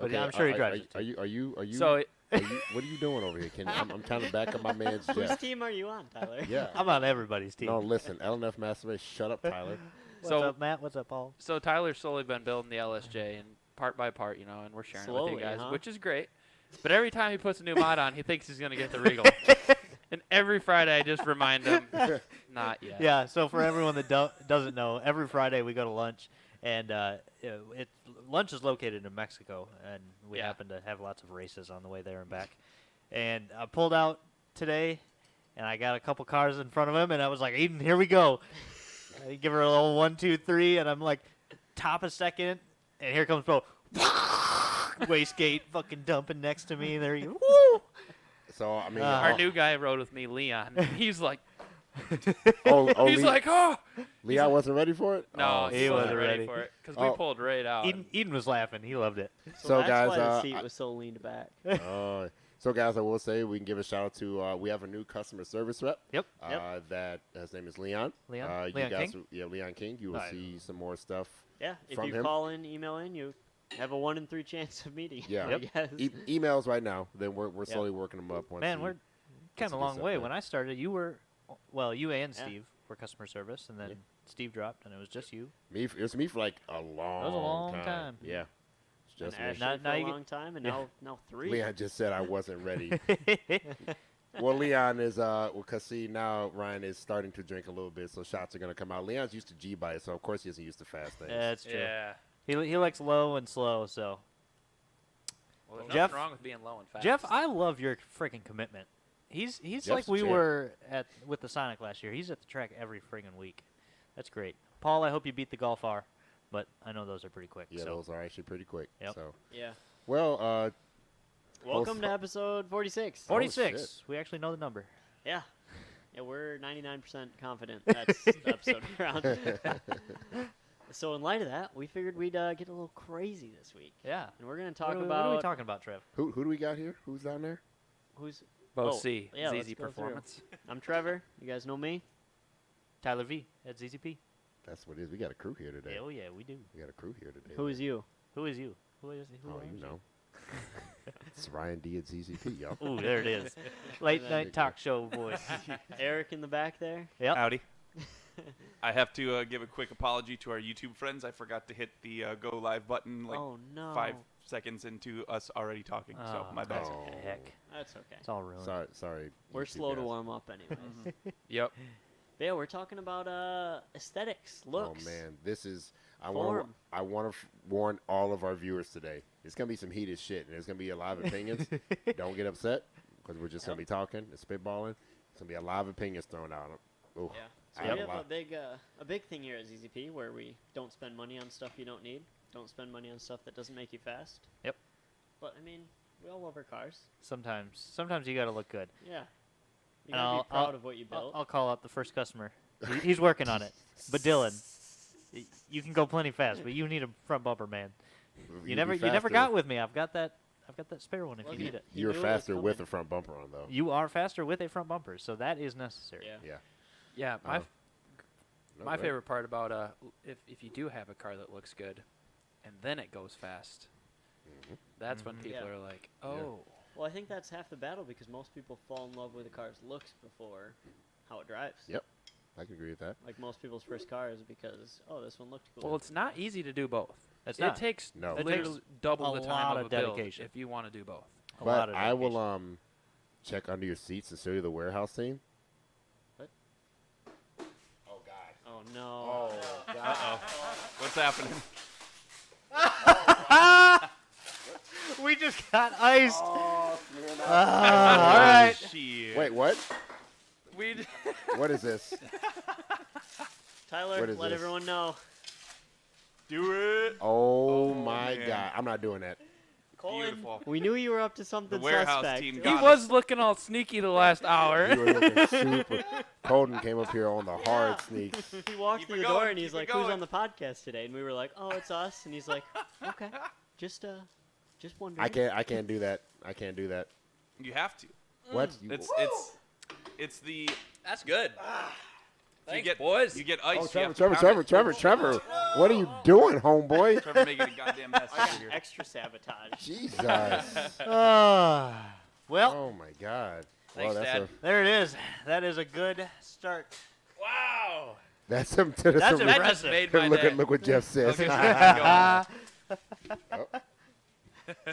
But Okay, I'm sure he drives it. Are you? So What are you doing over here, Kenny? I'm trying to back up my man's Whose Jeff. team are you on, Tyler? Yeah. I'm on everybody's team. No, listen, LNF Master Race, shut up, Tyler. What's up, Matt? What's up, Paul? So Tyler's slowly been building the LSJ, and part by part, you know, and we're sharing it with Slowly, you guys, huh? which is great. But every time he puts a new mod on, he thinks he's gonna get the Regal. And every Friday, I just remind him, not yet. Yeah, so for everyone that doesn't know, every Friday we go to lunch, and lunch is located in Mexico, and we Yeah. happen to have lots of races on the way there and back. And I pulled out today, and I got a couple cars in front of him, and I was like, Eden, here we go. I give her a little 1, 2, 3, and I'm like, top of second, and here comes Bo. Wastegate fucking dumping next to me. There you woo! So, I mean, Our new guy rode with me, Leon. He's like, he's like, oh. Leon wasn't ready for it? No, Oh, he he wasn't wasn't ready ready. for it because Oh. we pulled right out. Eden was laughing. He loved it. So, that's guys, why the seat was so leaned back. So, guys, I will say we can give a shout out to we have a new customer service rep. Yep. That his name is Leon. Leon? You Leon guys, King? Yeah, Leon King. You will Nice. see some more stuff. Yeah, if From you him? call in, email in, you have a 1 in 3 chance of meeting. Yeah. I Yep. guess. Emails right now. Then we're slowly working them up. Once Man, he- we're kind some of a good long stuff way. there. When I started, you were, well, you and Yeah. Steve were customer service, and then Yeah. Steve dropped, and it was just you. It was me for like a long, long time. Yeah. It's And just me. Ashley Now- for now a you get- long time, and Yeah. now 3. Leon just said I wasn't ready. Well, Leon is because see now Ryan is starting to drink a little bit, so shots are gonna come out. Leon's used to G-bite, so of course he isn't used to fast things. That's true. Yeah. He likes low and slow, so. Well, there's Jeff- nothing wrong with being low and fast. Jeff, I love your freaking commitment. He's Jeff's like we a champ. were with the Sonic last year. He's at the track every friggin' week. That's great. Paul, I hope you beat the Golf R, but I know those are pretty quick. Yeah, so. those are actually pretty quick. Yep. So Yeah. well, Welcome to episode 46. 46. shit. We actually know the number. Yeah. Yeah, we're 99% confident that's the episode we're on. So in light of that, we figured we'd get a little crazy this week. Yeah. And we're going to What talk are we- about What are we talking about, Trev? who do we got here? Who's down there? who's Both Oh, C. yeah, let's ZZ go through. Performance. I'm Trevor. You guys know me. Tyler V at ZZP. That's what it is. We got a crew here today. Oh yeah, we do. We got a crew here today. Who is you? Who is you? Who is who Oh, are you know. It's Ryan D at ZZP, yo. Ooh, there it is. Late There night you talk show voice. Eric in the back there. Yep. Howdy. I have to give a quick apology to our YouTube friends. I forgot to hit the go live button like oh no. 5 seconds into us already talking. So my bad. Oh. Heck, That's okay. it's all ruined. Sorry. We're YouTube slow to guys. warm up anyways. Yep. But yeah, we're talking about aesthetics, looks. Oh man, this is. I Form. want to warn all of our viewers today. It's gonna be some heated shit, and there's gonna be a lot of opinions. Don't get upset, because we're just gonna be talking and spitballing. It's gonna be a lot of opinions thrown out. Ooh, Yeah. So I we have have a a lot. big thing here at ZZP where we don't spend money on stuff you don't need. Don't spend money on stuff that doesn't make you fast. Yep. But I mean, we all love our cars. Sometimes you gotta look good. Yeah. You And gotta be proud of what you built. I'll call out the first customer. He's working on it. But Dylan, you can go plenty fast, but you need a front bumper, man. You never got with me. I've got that spare one if Well, you need it. He You're knew it was faster with coming. a front bumper on, though. You are faster with a front bumper, so that is necessary. Yeah. Yeah. Yeah. No, My go favorite part about if you do have a car that looks good, and then it goes fast, Mhm. that's when Mhm. people Yeah. are like, oh. Well, I think that's half the battle because most people fall in love with a car's looks before how it drives. Yep. I can agree with that. Like most people's first car is because, oh, this one looked cool. Well, it's not easy to do both. It's It not. takes No. It literally takes double a the lot time of of a build dedication. if you want to do both. A lot But of I will dedication. check under your seats and show you the warehouse scene. What? Oh God. oh no. God. Uh-oh. What's happening? We just got iced. Oh, All right. Shit. Wait, what? We What is this? Tyler, What is let this? everyone know. Do it. Oh, Oh, my man. God. I'm not doing that. Colin, Beautiful. we knew you were up to something warehouse suspect. team he got was looking all sneaky the last You hour. were looking super. Colton came up here on the hard Yeah. sneaks. He walked Keep through it the door going, and he's keep it like, "Who's going." on the podcast today?" And we were like, "Oh, it's us." And he's like, "Okay, just wondering." I can't do that. I can't do that. You have to. What? You, It's the That's good. So you Thanks, get boys. You get ice. Oh, you Trevor, have to Trevor, count it. Trevor. What are you doing, homeboy? Trevor making a goddamn mess I over got here. extra sabotage. Jesus. Well, Oh, my God. Thanks, well, Dad. there it is. That is a good start. Wow. That's some. That's That just impressive. made my look day. at look what Jeff says. Okay,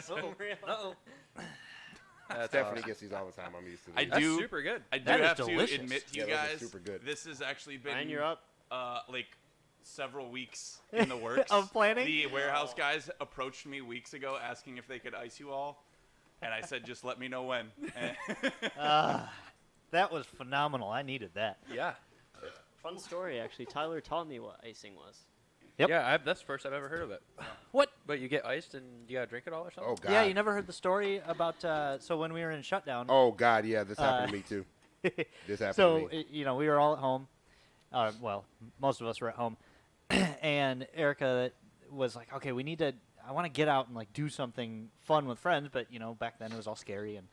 so Uh-oh. That's Stephanie awesome. gets these all the time. I'm used to I these. That's do- super good. I do That is have delicious. to admit to Yeah, you those are guys, super good. this has actually been Ryan, you're up. like several weeks in the works. Of planning? The warehouse guys approached me weeks ago asking if they could ice you all, and I said just let me know when. That was phenomenal. I needed that. Yeah. Fun story, actually. Tyler taught me what icing was. Yep. Yeah, that's the first I've ever heard of it. What? But you get iced and you gotta drink it all or something? Oh, God. Yeah, you never heard the story about so when we were in shutdown. Oh, God, yeah. This happened to me, too. This happened So to me. you know, we were all at home. Well, most of us were at home, and Erica was like, "Okay, we need to. I want to get out and like do something fun with friends." But you know, back then it was all scary, and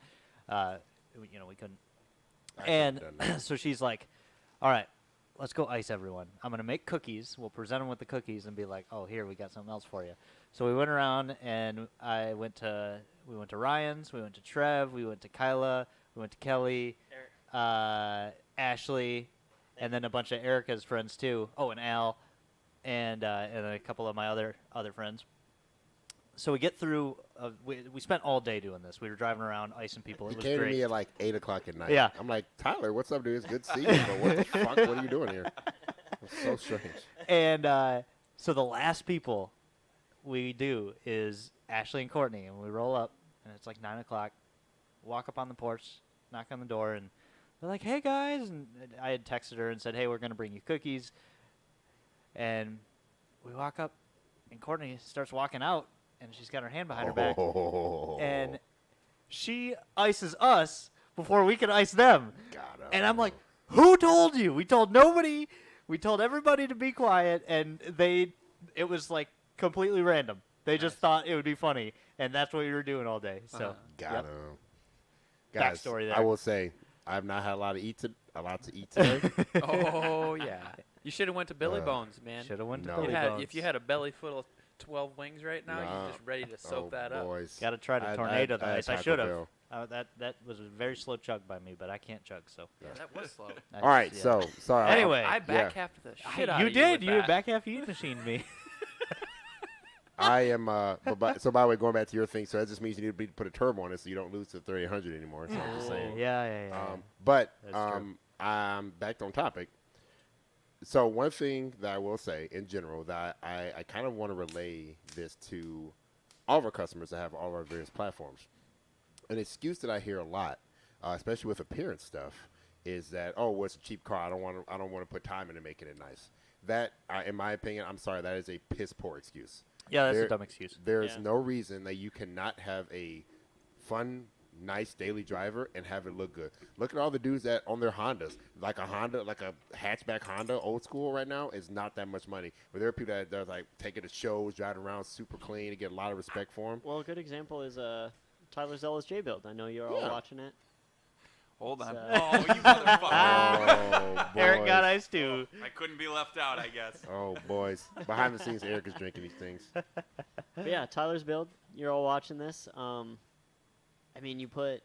you know, we couldn't. I should've And done that. so she's like, "All right, let's go ice everyone. I'm gonna make cookies. We'll present them with the cookies and be like, oh, here we got something else for you." So we went around and we went to Ryan's, we went to Trev, we went to Kyla, we went to Kelly, Ashley, and then a bunch of Erica's friends too. Oh, and Al, and a couple of my other friends. So we get through. We spent all day doing this. We were driving around icing people. It He was came great. to me at like 8 o'clock at night. Yeah. I'm like, Tyler, what's up, dude? It's good to see you. But what the fuck? What are you doing here? It's so strange. And so the last people we do is Ashley and Courtney, and we roll up, and it's like 9 o'clock. Walk up on the porch, knock on the door, and they're like, "Hey guys!" And I had texted her and said, "Hey, we're gonna bring you cookies." And we walk up, and Courtney starts walking out, and she's got her hand behind her back, Oh. and she ices us before we can ice them. Got him. And I'm like, "Who told you? We told nobody. We told everybody to be quiet, and it was like completely random. They just thought it would be funny, and that's what we were doing all day." So, Got yep. him. Guys, Backstory I there. will say, I've not had a lot to eat today. Oh, yeah. You should have went to Billy Bones, man. Should have went to No. Billy Bones. If you had a belly full of 12 wings right now, Nah. you're just ready to soak that up. Boys. Got to try to I- tornado I- the I had ice. I Taco should have. Bell. That was a very slow chug by me, but I can't chug, so. Yeah, that was slow. I All right, just- so sorry. Anyway, I back half the shit out you of did. You You with had that. back half heat machined me. I am. So by the way, going back to your thing, so that just means you need to put a turbo on it, so you don't lose to 3800 anymore. So I'm just saying. Yeah. But That's true. I'm back on topic. So one thing that I will say in general that I kind of want to relay this to all of our customers that have all of our various platforms. An excuse that I hear a lot, especially with appearance stuff, is that, oh, well, it's a cheap car. I don't want to put time into making it nice. That, in my opinion, I'm sorry, that is a piss poor excuse. Yeah, that's There- a dumb excuse. There is Yeah. no reason that you cannot have a fun, nice daily driver and have it look good. Look at all the dudes that on their Hondas, like a hatchback Honda, old school right now, is not that much money. But there are people that are like taking to shows, driving around super clean, and get a lot of respect for them. Well, a good example is Tyler's LSJ build. I know you're all Yeah. watching it. Hold on. So- Oh, you motherfucker. Oh, Eric got boys. ice too. I couldn't be left out, I guess. Oh, boys. Behind the scenes, Eric is drinking these things. But yeah, Tyler's build. You're all watching this. I mean, you put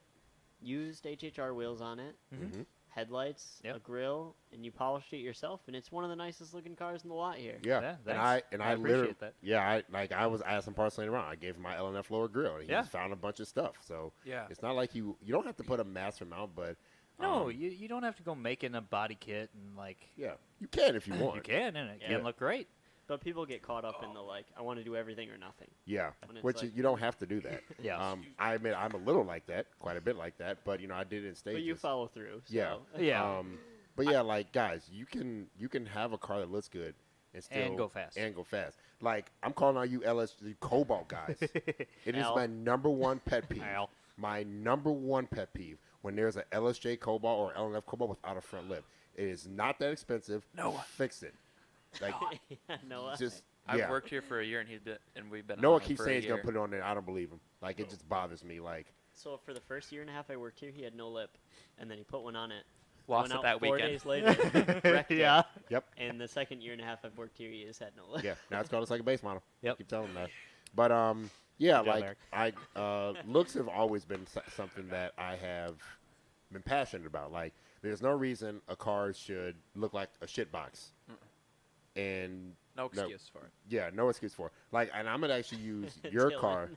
used HHR wheels on it, Mhm. headlights, Yep. a grill, and you polished it yourself, and it's one of the nicest looking cars in the lot here. Yeah, Yeah, and thanks. I I literally, appreciate that. yeah, I was asking parceling around. I gave him my LNF lower grill, and he Yeah. just found a bunch of stuff. So Yeah. it's not like you don't have to put a master mount, but No, you don't have to go making a body kit and like. yeah, you can if you want. You can, and it Yeah. can look great. But people get caught up in the I want to do everything or nothing. Yeah, When it's which like- you don't have to do that. Yeah. I admit I'm a little like that, quite a bit like that, but I did it in stages. But you follow through. So. Yeah. Yeah. But yeah, like guys, you can have a car that looks good and still go fast. And go fast. Like I'm calling out you LSG Cobalt guys. It is Al. my number one pet peeve. Al. My number one pet peeve when there's a LSJ Cobalt or LNF Cobalt without a front lip. It is not that expensive. No. Fix it. Like Yeah, no, just I've yeah. worked here for a year, and we've been. Noah on it keeps for saying a he's gonna year. put it on there. I don't believe him. Like it just bothers me. Like So for the first year and a half I worked here, he had no lip, and then he put one on it. Lost Went it out that 4 weekend. days later. wrecked it. Yeah. Yep. And the second year and a half I've worked here, he has had no luck. Yeah. Now it's called a second base model. Yep. Keep telling them that. But yeah, Good job, like Eric. looks have always been something that I have been passionate about. Like, there's no reason a car should look like a shit box. And No excuse for it. yeah, no excuse for it. Like, and I'm gonna actually use your Dylan. car.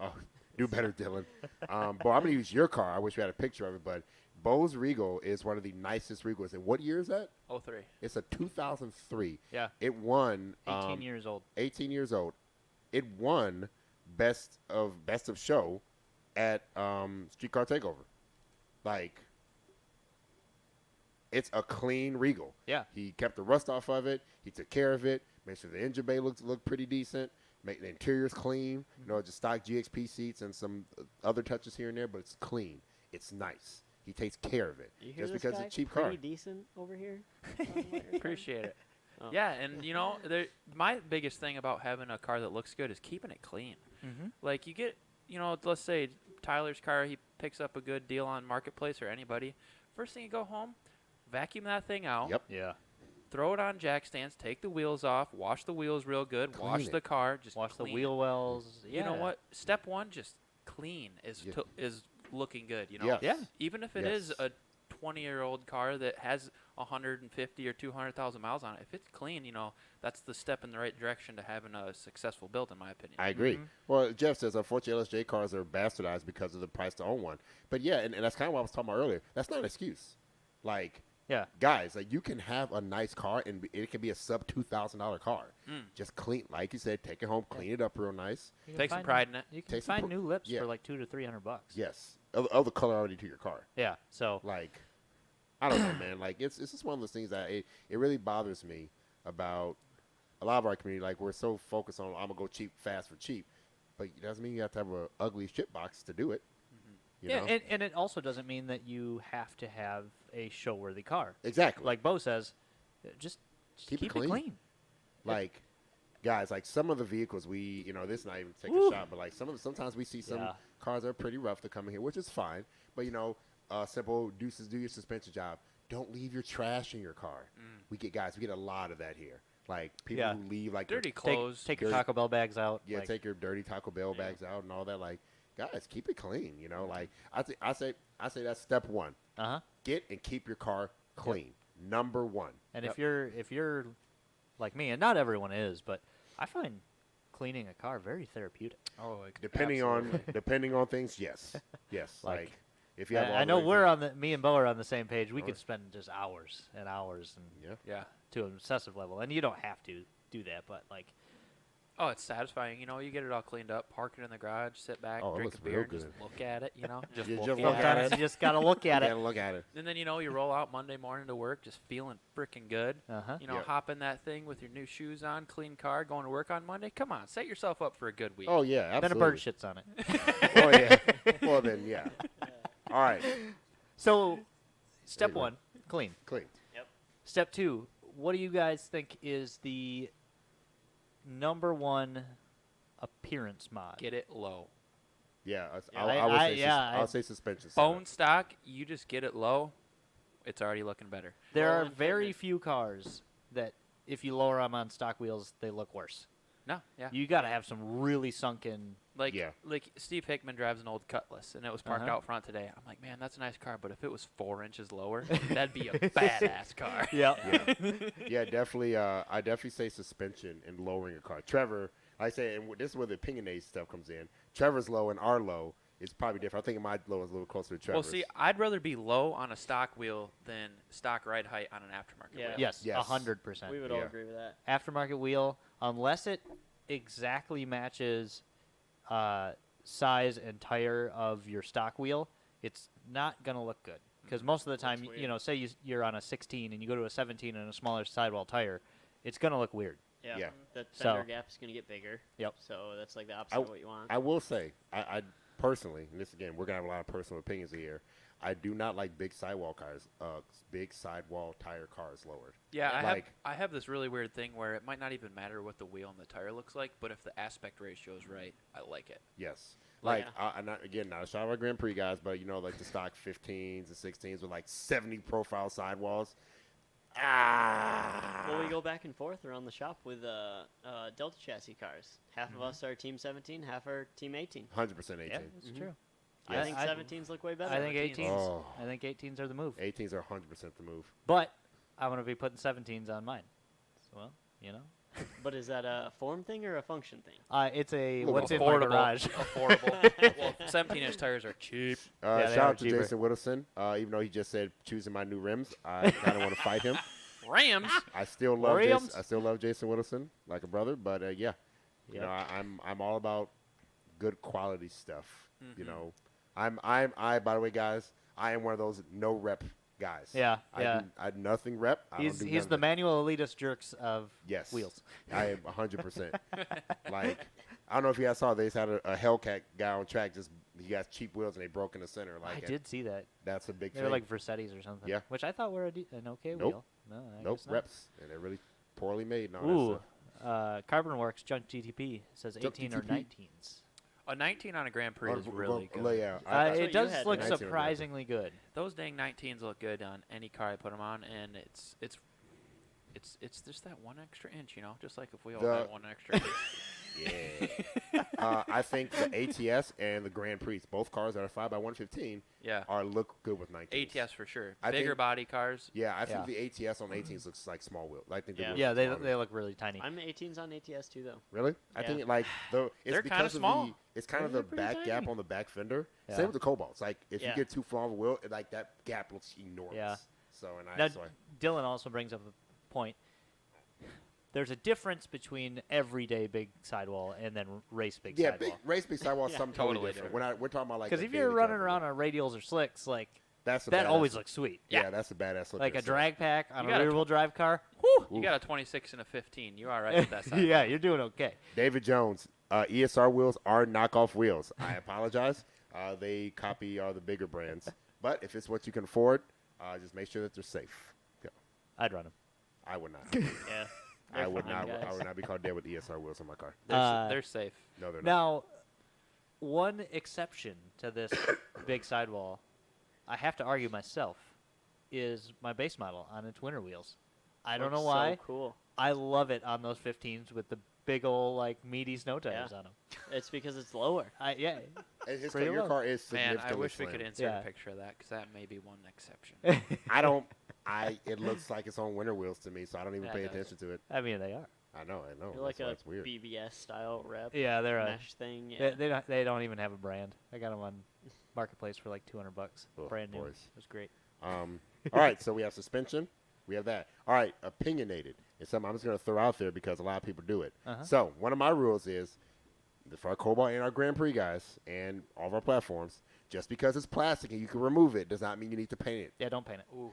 Oh, do better, Dylan. But I'm gonna use your car. I wish we had a picture of it, but Bose Regal is one of the nicest Regals. And what year is that? 03. It's a 2003. Yeah. It won 18 years old. 18 years old. It won best of show at Streetcar Takeover. Like, it's a clean Regal. Yeah. He kept the rust off of it. He took care of it. Made sure the engine bay looked pretty decent. Make the interior's clean. You know, just stock GXP seats and some other touches here and there, but it's clean. It's nice. He takes care of it. You hear Just this because guy? it's a cheap Pretty car. decent over here. Appreciate it. Oh. Yeah, and you know, my biggest thing about having a car that looks good is keeping it clean. Mm-hmm. Like you get, you know, let's say Tyler's car, he picks up a good deal on Marketplace or anybody. First thing you go home, vacuum that thing out. Yep. Yeah. Throw it on jack stands, take the wheels off, wash the wheels real good, Clean wash it. the car, just Watch the clean wheel wells. it. You know what? Step one, just clean is Yeah. is looking good. You know, Yes. Yeah. even if it Yes. is a 20-year-old car that has 150 or 200,000 miles on it, if it's clean, you know, that's the step in the right direction to having a successful build, in my opinion. I agree. Mhm. Well, Jeff says, unfortunately, LSJ cars are bastardized because of the price to own one. But yeah, and that's kind of what I was talking about earlier. That's not an excuse. Like, Yeah. guys, like, you can have a nice car and it can be a sub $2,000 car. Just clean, like you said, take it home, clean it up real nice. You can Take some find- pride in it. You can Take some find new lips yeah. for like $200 to $300. Yes, of the color already to your car. Yeah. So Like, I don't know, man. Like, it's just one of those things that it really bothers me about a lot of our community. Like, we're so focused on, I'm going to go cheap, fast for cheap. But it doesn't mean you have to have an ugly shit box to do it. You yeah, know? and it also doesn't mean that you have to have a show-worthy car. Exactly. Like Bo says, just Keep it keep clean. Like, guys, like some of the vehicles this is not even take Woo. a shot, but like sometimes we see some Yeah. cars that are pretty rough to come in here, which is fine. But simple do your suspension job. Don't leave your trash in your car. We get a lot of that here. Like people Yeah. who leave like Dirty Take, clothes. take your Dirty- Taco Bell bags out. yeah, like, take your dirty Taco Bell bags out and all that. Like, guys, keep it clean. Like I say that's step one. Uh-huh. Get and keep your car clean. Number one. And Yep. if you're like me, and not everyone is, but I find cleaning a car very therapeutic. Oh, like, Depending on things, yes. Like, if you have all I the know way me and Bo are on the same page. We All could right. spend just hours and hours and yeah. yeah. to an obsessive level, and you don't have to do that, but like, Oh, it's satisfying. You know, you get it all cleaned up, park it in the garage, sit back, Oh, it drink looks a beer, real and just good. look at it. You know, just You look just at look it. at sometimes it. you just gotta look at You it. gotta look at it. And then you roll out Monday morning to work, just feeling freaking good. Uh-huh. You know, Yep. hop in that thing with your new shoes on, clean car, going to work on Monday. Come on, set yourself up for a good week. Oh yeah, Then a absolutely. bird shits on it. Oh yeah. Well then, yeah. All right, So, step Anyway. one, clean. clean. Step two, what do you guys think is the number one appearance mod? Get it low. Yeah, Yeah, I would say I- I'll say suspension. Bone stock, you just get it low. It's already looking better. There Well, are and very fitness. few cars that, if you lower them on stock wheels, they look worse. No, yeah. You got to have some really sunken. Like Yeah. like Steve Hickman drives an old Cutlass, and it was parked Uh-huh. out front today. I'm like, man, that's a nice car, but if it was 4 inches lower, that'd be a badass car. Yeah. Yeah, definitely. I definitely say suspension and lowering a car. Trevor, I say, and this is where the opinionated stuff comes in. Trevor's low and our low is probably different. I think my low is a little closer to Well, Trevor's. see, I'd rather be low on a stock wheel than stock ride height on an aftermarket Yeah. wheel. Yes, Yes. 100%. We would all Yeah. agree with that. Aftermarket wheel, unless it exactly matches size and tire of your stock wheel, it's not going to look good. Because most of the time, Looks you know, say you're on a 16 and you go to a 17 and a smaller sidewall tire, it's going to look weird. Yeah. Yeah. The So- fender gap is going to get bigger. Yep. So that's like the opposite of what you want. I will say, I personally, and this again, we're gonna have a lot of personal opinions here. I do not like big sidewall cars, big sidewall tire cars lowered. Yeah, Like- I have this really weird thing where it might not even matter what the wheel and the tire looks like, but if the aspect ratio is right, I like it. Yes. Like- Like, I'm not a shot of our Grand Prix guys, but like the stock 15s and 16s with like 70 profile sidewalls. Well, we go back and forth around the shop with Delta chassis cars. Half of us are Team 17, half are Team 18. 100% 18. Yeah, that's true. I think I- 17s look way better. I think 18s. Oh. I think 18s are the move. 18s are 100% the move. But I'm gonna be putting 17s on mine. So, well, you know, But is that a form thing or a function thing? it's a Little what's in my affordable. garage. Affordable. Well, 17-inch tires are cheap. Yeah, they Shout are out to cheaper. Jason Whittleson. Even though he just said choosing my new rims, I kind of want to fight him. Rams. I still love Williams? I still love Jason Whittleson like a brother, but yeah, you Yep. know, I'm all about good quality stuff. You Mhm. know, I by the way, guys, I am one of those no rep guys. Yeah, yeah. I do nothing rep. I He's don't do he's none the of it. manual elitist jerks of Yes. wheels. I am 100%. Like, I don't know if you guys saw, they just had a Hellcat guy on track. Just he got cheap wheels and they broke in the center. I Like, did see that. that's a big They thing. were like Versettis or something. Yeah. Which I thought were an okay Nope. wheel. No, I nope, guess not. reps, and they're really poorly made. And all Ooh, that stuff. Carbon Works Junk GTP says Junk 18 or GTP. 19s. A 19 on a Grand Prix is Oh, really well, good. yeah, That's It what you does had, look right? 19 or surprisingly good. Those dang 19s look good on any car I put them on, and it's just that one extra inch, you know, just like if we all The- had one extra inch. yeah. I think the ATS and the Grand Prix, both cars that are 5x115, Yeah. look good with 19s. ATS for sure. I Bigger think- body cars. Yeah, I think Yeah. the ATS on 18s looks like small wheel. I think the Yeah. wheels Yeah, look they smaller. look really tiny. I'm 18s on ATS too, though. Really? I Yeah. think like it's They're kinda because of small. it's kind of They're the pretty back gap tiny. on the back fender. Yeah. Same with the Cobalts. Like if Yeah. you get too far on the wheel, like that gap looks enormous. Yeah. So Now, so Dylan also brings up a point. There's a difference between everyday big sidewall and then race big yeah, sidewall. big sidewall is Yeah. something totally, Totally different. We're talking about like Because the if you're daily running travel. around on radials or slicks, like that's a that badass- always looks sweet. yeah, that's a badass look. Like in a itself. drag pack on You a got a rear-wheel drive car. Whew! You Oof. got a 26 and a 15. You all right with that side? Yeah, you're doing okay. David Jones, ESR wheels are knockoff wheels. I apologize. They copy the bigger brands, but if it's what you can afford, just make sure that they're safe. Yeah. I'd run them. I would not. Yeah. I They're would fine, not. guys. I would not be called dead with ESR wheels on my car. They're safe. No, they're not. Now, one exception to this big sidewall, I have to argue myself, is my base model on its winter wheels. I don't know Looks why. So cool. I love it on those 15s with the big old like meaty snow tires Yeah. on them. It's because it's lower. Yeah. And his Pretty your low. car is Man, significantly I wish we slim. could insert Yeah. a picture of that because that may be one exception. I don't. It looks like it's on winter wheels to me, so I don't even Yeah, pay it does. attention to it. I mean, they are. I know. You're like That's why a it's weird. BBS style rep Yeah, they're a. mesh thing. Yeah. They don't even have a brand. I got them on Marketplace for like $200, Oh, brand new. boys. It was great. All right, so we have suspension. We have that. All right, opinionated. It's something I'm just going to throw out there because a lot of people do it. Uh-huh. So one of my rules is, for our Cobalt and our Grand Prix guys and all of our platforms, just because it's plastic and you can remove it does not mean you need to paint it. Yeah, don't paint it. Ooh.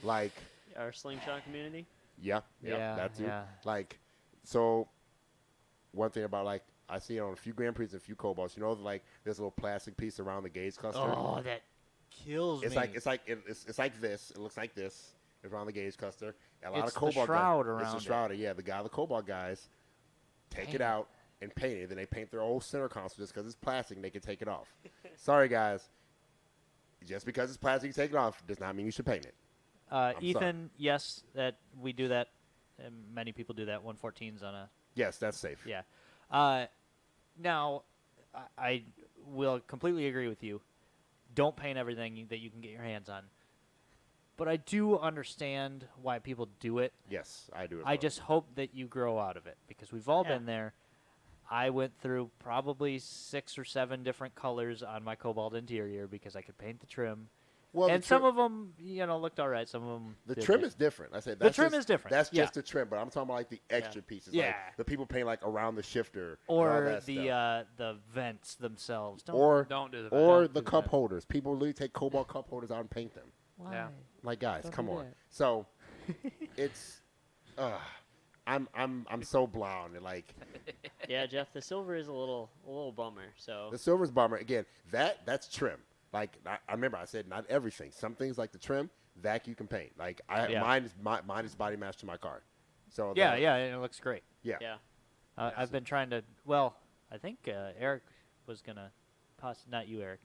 Like, Our slingshot community. yeah, Yeah, that too. yeah. Like, so one thing about like I see it on a few Grand Prix and a few Cobalts. You know, like there's a little plastic piece around the gauge cluster. Oh, that kills It's me. like it's like this. It looks like this. It's around the gauge cluster. And a lot It's of the Cobalt shroud guys, around It's it. the shroud. Yeah, the Cobalt guys take Paint it out and paint it. Then they paint their whole center console just because it's plastic and they can take it off. Sorry, guys. Just because it's plastic, you take it off does not mean you should paint it. Ethan, yes, that we do that. And many people do that. 114s on a Yes, that's safe. yeah. Now, I will completely agree with you. Don't paint everything that you can get your hands on. But I do understand why people do it. Yes, I do. As I well. just hope that you grow out of it because we've all Yeah. been there. I went through probably 6 or 7 different colors on my Cobalt interior because I could paint the trim. well, And the some trim, of them, looked all right. Some of them. the trim is different. I said The that's trim just- is different, That's yeah. just the trim, but I'm talking about like the extra pieces. Yeah. Like the people paint like around the shifter and all or that stuff. the vents themselves. Don't, or Don't do the or Don't the do cup that. holders. People literally take Cobalt cup holders out and paint them. why? Yeah. Like, guys, Don't come do on. that. So, it's, I'm so blown. Like Yeah, Jeff, the silver is a little bummer. So the silver's bomber again. That's trim. Like I remember I said not everything. Some things like the trim that you can paint. Like Yeah. mine is body matched to my car. So Yeah, and it looks great. yeah. yeah. I've been trying to. Well, I think Eric was gonna, not you, Eric.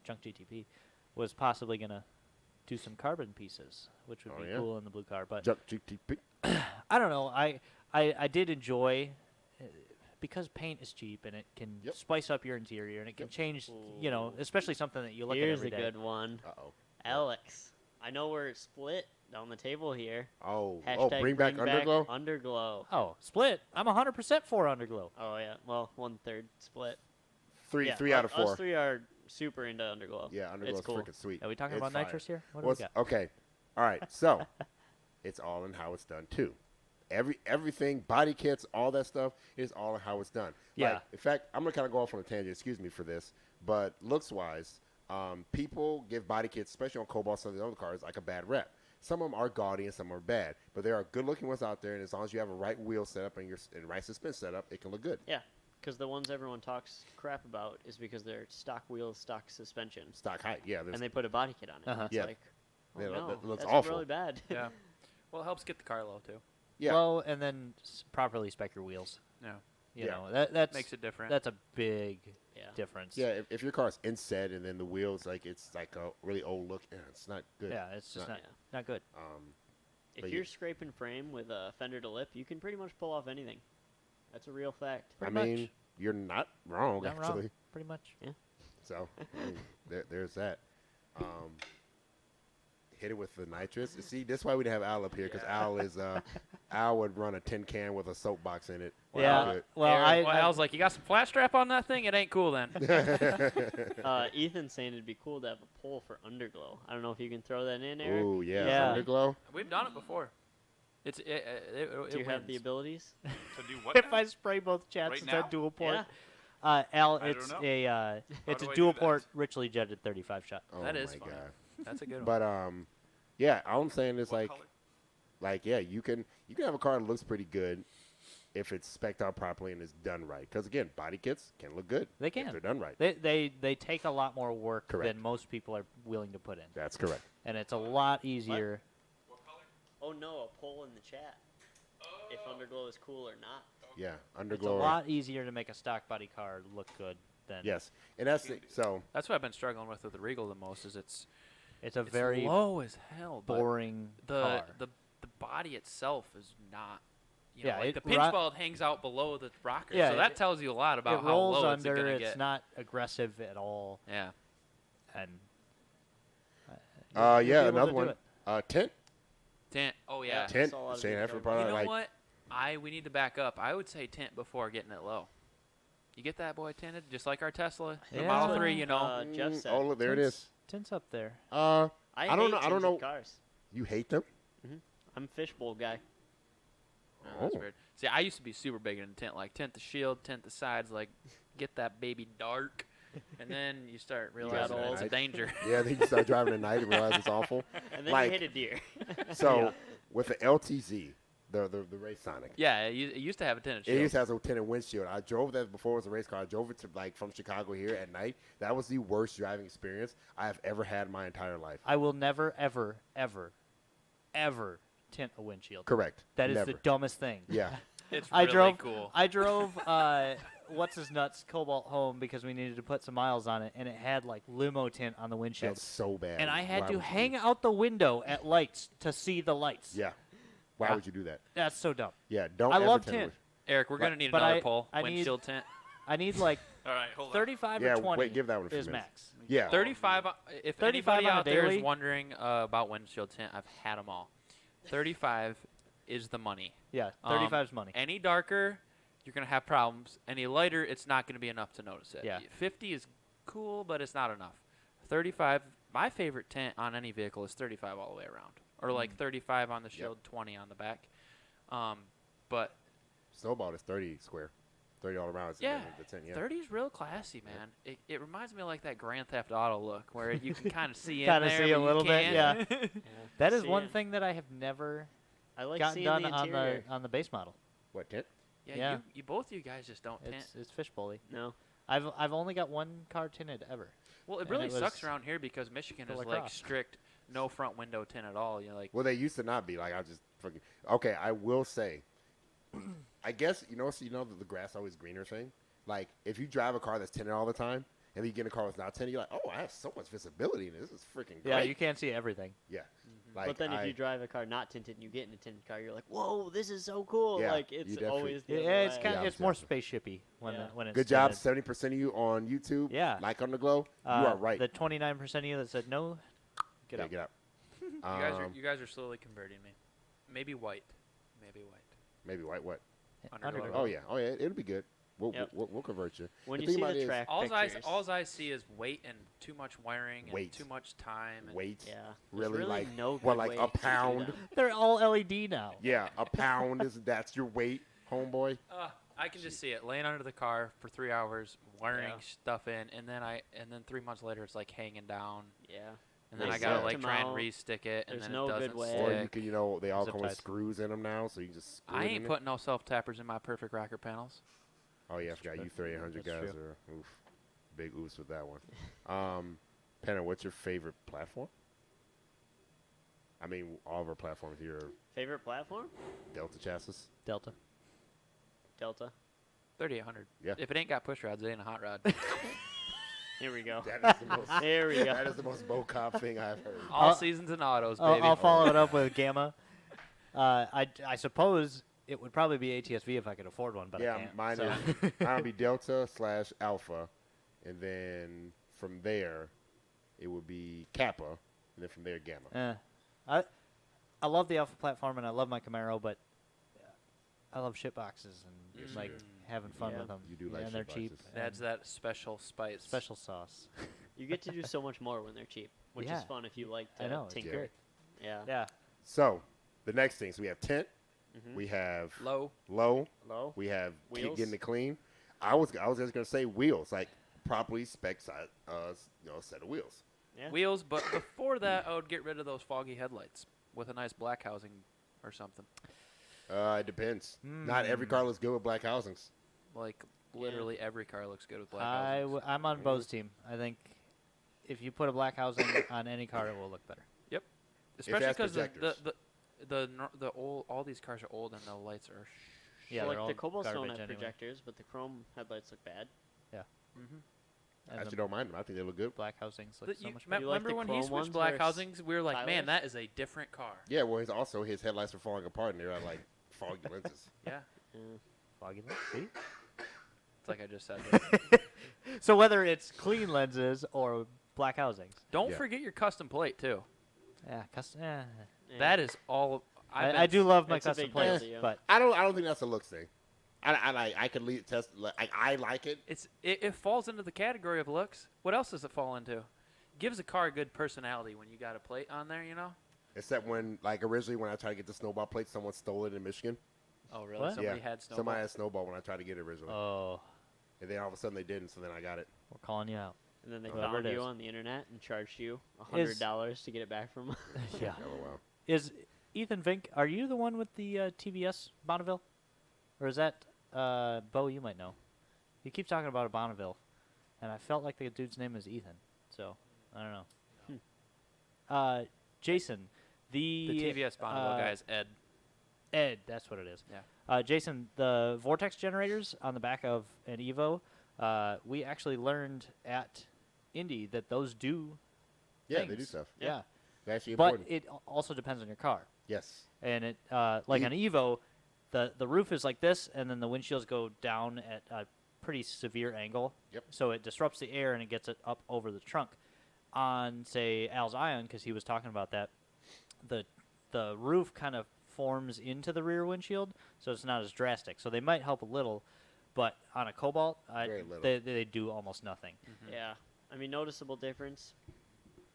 Junk GTP was possibly gonna do some carbon pieces, which would Oh, be yeah? cool in the blue car. But Jump GTP. I don't know. I did enjoy because paint is cheap and it can Yep. spice up your interior and it can Yep. change. You know, especially something that you look Here's at a every day. good one. Uh-oh. Alex, I know we're split down the table here. Oh, Hashtag bring back Underglow. Underglow. Oh, split. I'm 100% for Underglow. Oh yeah, well 1/3 split. Three Yeah, out of Us 4. three are super into Underglow. Yeah, Underglow's cool. freaking sweet. Are we talking It's about fire. nitrous here? What do Well, we got? okay. All right. So it's all in how it's done too. Everything, body kits, all that stuff is all in how it's done. Yeah. Like, in fact, I'm gonna kind of go off on a tangent. Excuse me for this, but looks wise, people give body kits, especially on Cobalt, some of the other cars, like a bad rep. Some of them are gaudy and some are bad, but there are good-looking ones out there, and as long as you have a right wheel setup and right suspension setup, it can look good. Yeah, because the ones everyone talks crap about is because they're stock wheels, stock suspension, Stock height, yeah. and they put a body kit on it. Uh-huh. It's Yeah. like, oh Yeah, no, that looks that's awful. really bad. Yeah. Well, it helps get the car low too. Yeah. Well, and then properly spec your wheels. Yeah. You Yeah. know, that's Makes it different. That's a big Yeah. difference. Yeah, if your car's inset and then the wheels, like, it's like a really old look, it's not good. Yeah, it's just Not- not, not good. If But you're yeah. scraping frame with a fender to lip, you can pretty much pull off anything. That's a real fact. I Pretty much. mean, you're not wrong, Not actually. wrong. Pretty much. So, I mean, there's that. Hit it with the nitrous. See, that's why we didn't have Al up here, because Al is Al would run a tin can with a soapbox in it. Yeah. Well, Eric, I was like, you got some flat strap on that thing? It ain't cool then. Ethan's saying it'd be cool to have a pole for underglow. I don't know if you can throw that in, Eric. Ooh, yeah. Yeah. Underglow. We've done it before. It Do you have the wins. abilities? To do what? if now? I spray both chassis Right it's now? a dual port. Yeah. Al, I it's don't know. a it's do a I dual do that? port richly jetted 35 shot. Oh, That is my fun. God. That's a good one. But, yeah, all I'm saying is, What like, color? yeah, you can have a car that looks pretty good if it's spec'd out properly and is done right. Because, again, body kits can look good. They If can. they're done right. They take a lot more work Correct. than most people are willing to put in, That's correct. and it's a lot easier. What color? Oh no, a poll in the chat. If underglow is cool or not. Yeah, It's a underglow. lot easier to make a stock body car look good than. Yes. And that's the, so, That's what I've been struggling with the Regal the most. Is it's It's a very low as hell. but boring the car. the body itself is not. You Yeah, know, like it the pinch ro- weld hangs out below the rocker, Yeah, so that it- tells you a lot about it how rolls low under. it's gonna It's get. not aggressive at all, Yeah. and yeah, you'll be able to another do one. it. Tent. Tint. Oh yeah. Tent. saw a lot of Shane people Heffer talk probably You know like, what? We need to back up. I would say tint before getting it low. You get that boy tinted, just like our Tesla, the Yeah. Model 3. You know. Jeff said. Oh, look, there it is. Tints up there. I I don't hate know. I don't tinted know. Cars. You hate them? I'm a fishbowl guy. Oh, that's Oh. weird. See, I used to be super big into tint, like tint the shield, tint the sides, like get that baby dark, and then you start realizing old. it's a danger. Yeah, then you start driving at night and realize it's awful. And then Like- you hit a deer. So Yeah. with the LTZ, the Race Sonic, Yeah, it used to have a tinted shield. it used to have a tinted windshield. I drove that before it was a race car. I drove it to like from Chicago here at night. That was the worst driving experience I have ever had in my entire life. I will never, ever, ever, ever tint a windshield. Correct. That is Never. the dumbest thing. Yeah. It's I really drove. cool. I drove. What's his nuts Cobalt home because we needed to put some miles on it, and it had like limo tint on the windshield, That's so bad. and I had Why to would you hang do- out the window at lights to see the lights. Yeah. Why Yeah. would you do that? That's so dumb. Yeah. Don't. I ever love tint a tint. Eric, we're But- gonna need but another I- pole. I need- Windshield tint. I need like All right, hold on. 35 Yeah, or 20 wait, give that one a few is minutes. max. Yeah. 35. If 35 anybody on a out there is daily? wondering about windshield tint, I've had them all. 35 is the money. Yeah, 35 is money. Any darker, you're gonna have problems. Any lighter, it's not gonna be enough to notice it. Yeah. 50 is cool, but it's not enough. 35. My favorite tint on any vehicle is 35 all the way around, or like 35 on the shield, 20 on the back. But Snowball is 30 square. 30 all around. Is yeah, the tint, yeah. 30 is real classy, man. It reminds me of like that Grand Theft Auto look, where you can kind of see in Kinda there, see a but you little bit, can't. yeah. That is See one it. thing that I have never I like gotten seeing done the on interior. the base model. What, tint? Yeah. You both of you guys just don't tint. It's fish bully. No. I've only got one car tinted ever. Well, it and really it sucks was around here because Michigan for is like lacrosse. strict, no front window tint at all. You're like, Well, they used to not be. Like, I just fucking. Okay, I will say, I guess, the grass always greener thing? Like, if you drive a car that's tinted all the time, and then you get in a car that's not tinted, you're like, oh, I have so much visibility in this. This is freaking great. Yeah, you can't see everything. Yeah. Mm-hmm. Like, But then if you drive a car not tinted and you get in a tinted car, you're like, whoa, this is so cool. Yeah, Like, you it's definitely- always the Yeah, other it's way. kind of Yeah, it's more exactly. spaceshipy when Yeah. when it's Good job, tinted. 70% of you on YouTube. Yeah. Like on the glow. You are right. The 29% of you that said no, get Yeah, out. Get out. you guys are slowly converting me. Maybe white. Maybe white. Maybe white what? Underglow. Oh, yeah. Oh, yeah. It'll be good. We'll, Yep. we'll convert you. When The you thing see about it the is track pictures, All I see is weight and too much wiring and Weight. too much time. And Weight. yeah, there's Really, like, no what, good like way a to do pound? that. They're all LED now. Yeah, a pound that's your weight, homeboy. I can just see it laying under the car for 3 hours, wiring Yeah. stuff in, and then 3 months later it's like hanging down, Yeah. and then They I gotta set like them try and out. re-stick it, and There's then no it good doesn't way. stick. Or you can, they all Zip come with ties. screws in them now, so you can just screw I it ain't in putting no self-tappers in my perfect rocker panels. Oh, yeah, I forgot. You 3800 That's guys true. are oof. Big oops with that one. Penna, what's your favorite platform? I mean, all of our platforms here are Favorite platform? Delta chassis. Delta. Delta. 3800. Yeah. If it ain't got push rods, it ain't a hot rod. Here we go. That is the most, There we go. that is the most Bo Cop thing I've heard. All seasons and autos, baby. I'll follow it up with Gamma. I suppose it would probably be ATSV if I could afford one, but Yeah, I can't. mine so. is mine would be Delta / Alpha, and then from there, it would be Kappa, and then from there Gamma. I love the Alpha platform and I love my Camaro, but I love shit boxes and Yes, like you do. having fun Yeah. with them. You do like and they're shit cheap. boxes. It adds that special spice. Special sauce. You get to do so much more when they're cheap, which Yeah. is fun if you like to I know, it's tinker. great. Yeah. Yeah. So, the next thing, so we have tint, Mhm. we have Low. low, Low. we have Wheels. getting it clean. I was just gonna say wheels, like properly spec size, set of wheels. Yeah. Wheels, but before that, I would get rid of those foggy headlights with a nice black housing or something. It depends. Not every car looks good with black housings. Like, literally every car looks good with black I housings. I'm on Bo's team. I think if you put a black housing on any car, it will look better. Especially has because projectors. the old, all these cars are old and the lights are Yeah, Well, they're like the all Cobblestone garbage have anyway. projectors, but the chrome headlights look bad. mm-hmm. I And actually the don't mind them. I think they look good. black housings look so much You better. You like remember the when he chrome switched ones black where it's housings? We were like, man, Tyler's? that is a different car. Yeah, well, his headlights are falling apart, and they're like foggy lenses. Yeah, Foggy lens, see? it's like I just said. that. So whether it's clean lenses or black housings. Don't Yeah. forget your custom plate too. Yeah, custom. Yeah. That is all. I do love my It's a custom big plates, deal, yeah. but I don't think that's a looks thing. I could test. Like, I like it. It falls into the category of looks. What else does it fall into? Gives a car a good personality when you got a plate on there, you know. Except when, like, originally when I tried to get the snowball plate, someone stole it in Michigan. Oh really? What? Somebody Yeah. had snowball. Somebody had snowball when I tried to get it originally, oh, and then all of a sudden they didn't. So then I got it. we're calling you out. And then they Whoever found it you is. on the internet and charged you Is- $100 to get it back from. Yeah. LOL. Is Ethan Vink? Are you the one with the TVS Bonneville, or is that Bo? You might know. He keeps talking about a Bonneville, and I felt like the dude's name is Ethan. So I don't know. Jason, the TVS Bonneville guy is Ed. Ed, that's what it is. Yeah. Jason, the vortex generators on the back of an Evo, we actually learned at Indy that those do Yeah, they things. do stuff. Yeah. They're actually But important. it also depends on your car. Yes. And it like You- on Evo, the roof is like this, and then the windshields go down at a pretty severe angle. Yep. So it disrupts the air and it gets it up over the trunk. On say Al's Ion, because he was talking about that, the roof kind of forms into the rear windshield, so it's not as drastic. So they might help a little, but on a Cobalt, Very little. they do almost nothing. Yeah. I mean, noticeable difference.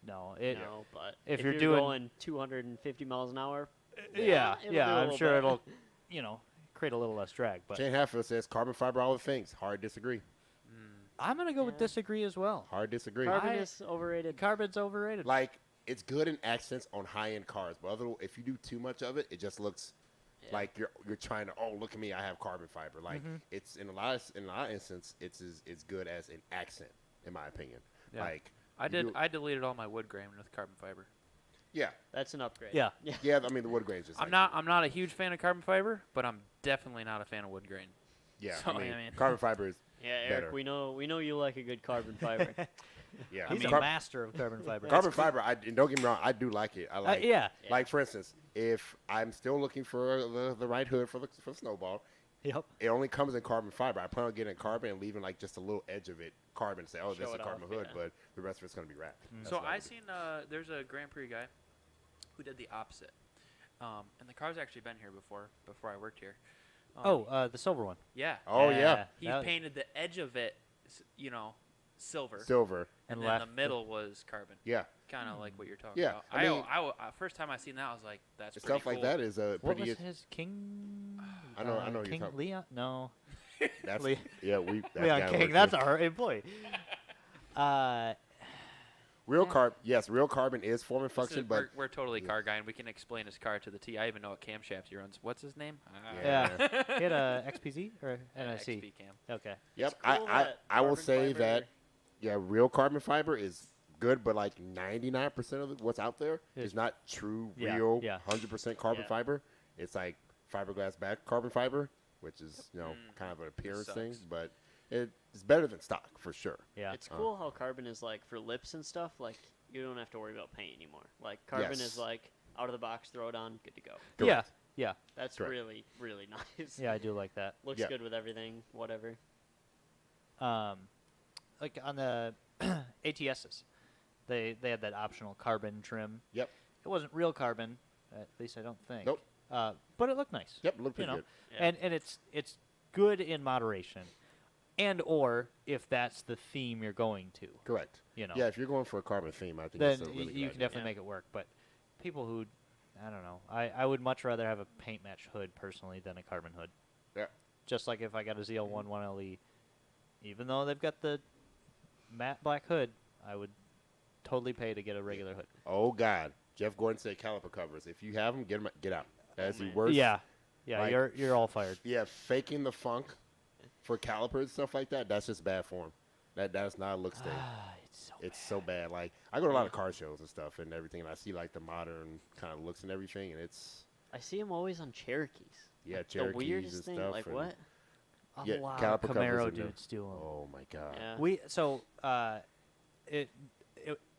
No, No, but if if you're you're doing- going 250 miles an hour, yeah, it'll do a I'm little sure bit. it'll, create a little less drag. But Shane Hatfield says carbon fiber, all the things. Hard disagree. I'm gonna go with Yeah. disagree as well. Hard disagree. carbon is overrated. Carbon's overrated. Like, it's good in accents on high-end cars, but if you do too much of it, it just looks Yeah. Like you're trying to, oh, look at me, I have carbon fiber. Like it's in a lot of instances, it's as good as an accent, in my opinion. Yeah. Like I deleted all my wood grain with carbon fiber. yeah, That's an upgrade. Yeah. yeah. I mean, the wood grain is just. I'm not a huge fan of carbon fiber, but I'm definitely not a fan of wood grain. Yeah, So, I mean, I mean- carbon fiber is. Yeah, Eric, Better. we know you like a good carbon fiber. Yeah, He's I mean, a master of carbon fiber. carbon fiber. And don't get me wrong, I do like it. I like. Yeah. Like for instance, if I'm still looking for the right hood for the snowball, Yep. it only comes in carbon fiber. I plan on getting carbon and leaving like just a little edge of it carbon. Say, oh, this is Show a it carbon off, hood, yeah. but the rest of it's gonna be wrapped. That's So what I would do. seen there's a Grand Prix guy who did the opposite, and the car's actually been here before I worked here. The silver one. Yeah. Oh yeah, He that- painted the edge of it, silver, silver. and and then left the middle was carbon. Yeah, Kind of like what you're talking Yeah, about. I mean- First time I seen that, I was like, that's pretty stuff cool. like that is a What pretty. was his King? I know who you're King talking- Leon. No, That's Le- yeah. We that Leon guy King. works That's here. our employee. Real carb. Yes, real carbon is form and This function, is- but we're totally car guy, and we can explain his car to the T. I even know what camshaft he runs. What's his name? Yeah. He had a XPZ or NSC. XP cam. Okay. yep. cool that I will carbon say fiber- that yeah, real carbon fiber is good, but like 99% of what's out there is not true, Yeah, real, yeah. 100% carbon Yeah. fiber. It's like fiberglass back carbon fiber, which is kind of an appearance thing, sucks. but it's better than stock for sure. Yeah. It's cool how carbon is like for lips and stuff. Like you don't have to worry about paint anymore. Like carbon Yes. is like out of the box, throw it on, good to go. Yeah. Correct. Yeah. That's Correct. really really nice. Yeah. I do like that. Looks Yeah. good with everything. Whatever. Like on the ATSs, they had that optional carbon trim. Yep. It wasn't real carbon, at least I don't think. Nope. But it looked nice. Yep, look pretty know. good. Yeah. And it's good in moderation, and or if that's the theme you're going to, Correct. you know. Yeah, if you're going for a carbon theme, I think Then that's a really you good can idea. definitely Yeah. make it work. But people who, I don't know, I would much rather have a paint match hood personally than a carbon hood. Yeah. Just like if I got a ZL1 1LE, even though they've got the matte black hood, I would totally pay to get a regular hood. Oh God, Jeff Gordon said caliper covers. If you have them, get out. That's the man. worst. Yeah, Like- you're all fired. Yeah, faking the funk for calipers and stuff like that, that's just bad form. That's not a look thing. It's so bad. Like I go to a lot of car shows and stuff and everything, and I see like the modern kind of looks and everything, and it's I see them always on Cherokees. yeah, Cherokees The weirdest and thing. stuff. Like and- what? A Yeah, lot caliper of covers Camaro in there. dudes do 'em. Oh my God. Yeah.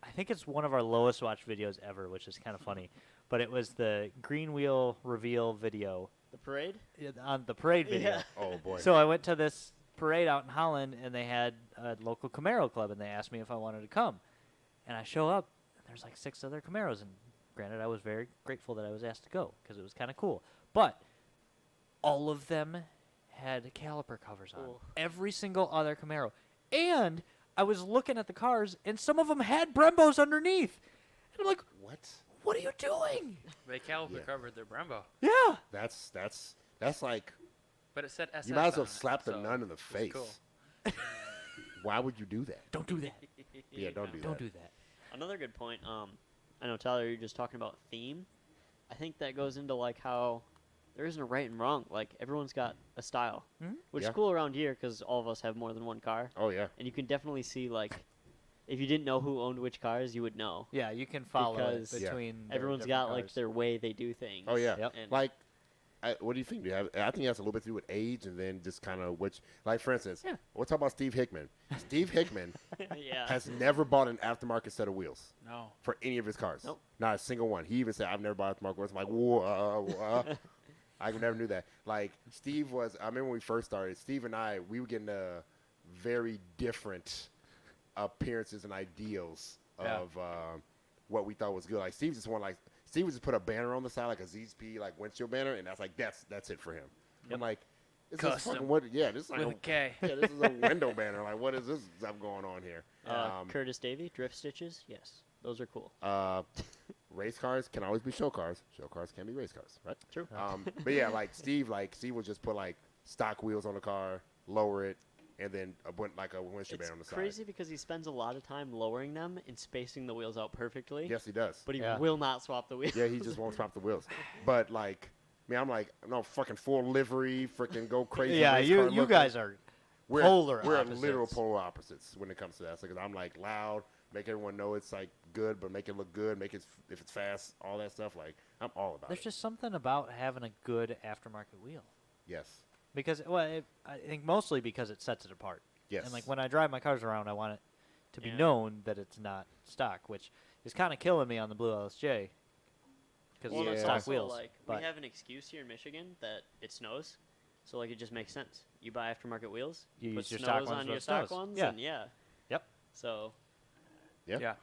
I think it's one of our lowest watched videos ever, which is kind of funny. But it was the green wheel reveal video The parade? on the parade video. Yeah. Oh boy. So I went to this parade out in Holland, and they had a local Camaro club, and they asked me if I wanted to come. And I show up, and there's like 6 other Camaros. And granted, I was very grateful that I was asked to go because it was kind of cool. But all of them had caliper covers on. Cool. Every single other Camaro. And I was looking at the cars, and some of them had Brembos underneath. And I'm like, what are you doing? They caliper Yeah. covered their Brembo, Yeah. That's like but it said SS. you might as well on it, slap the so nun in the it was face. cool. Why would you do that? Don't do that. Yeah, don't do Don't that. do that. Another good point. I know Tyler, you're just talking about theme. I think that goes into like how there isn't a right and wrong. Like everyone's got a style, which Yeah. is cool around here because all of us have more than one car, Oh yeah. and you can definitely see like if you didn't know who owned which cars, you would know. Yeah, you can follow Because- it Yeah. between their Everyone's different got like cars. their way they do things. Oh yeah. Yep. And Like, what do you think? I think it has a little bit to do with age, and then just kind of which, like for instance, Yeah. we'll talk about Steve Hickman. Steve Hickman yeah. has never bought an aftermarket set of wheels No. for any of his cars. Nope. Not a single one. He even said, "I've never bought aftermarket wheels." I'm like, whoa. I never knew that. Like Steve was. I remember when we first started. Steve and I, we were getting very different appearances and ideals Yeah. of what we thought was good. Like Steve just wanted like. Steve would just put a banner on the side, like a ZZP, like windshield banner, and that's like that's it for him. I'm like, this is Custom. fucking what? Yeah, this is like With a K. yeah, this is a window banner. Like, what is this stuff going on here? Curtis Davey, drift stitches. Yes, those are cool. Race cars can always be show cars. Show cars can be race cars, right? True. But yeah, like Steve would just put like stock wheels on the car, lower it, and then a windshield It's banner on the crazy side. because he spends a lot of time lowering them and spacing the wheels out perfectly. Yes, he does. But he Yeah. will not swap the wheels. Yeah, he just won't swap the wheels. But like I mean, I'm like, no, fucking full livery, freaking go crazy. Yeah, race car you looking. guys are We're polar We're opposites. literal polar opposites when it comes to that. Because I'm like loud, make everyone know it's like good, but make it look good, make it if it's fast, all that stuff. Like I'm all about There's it. just something about having a good aftermarket wheel. Yes. Because, well, I think mostly because it sets it apart. Yes. And, like, when I drive my cars around, I want it to be Yeah. known that it's not stock, which is kind of killing me on the blue LSJ. Because Well, it's it's stock also wheels. like but we have an excuse here in Michigan that it snows, so like it just makes sense. You buy aftermarket wheels, You put use your snows stock ones on when your it stock snows. ones, Yeah. and yeah. Yep. So Yeah. Yeah.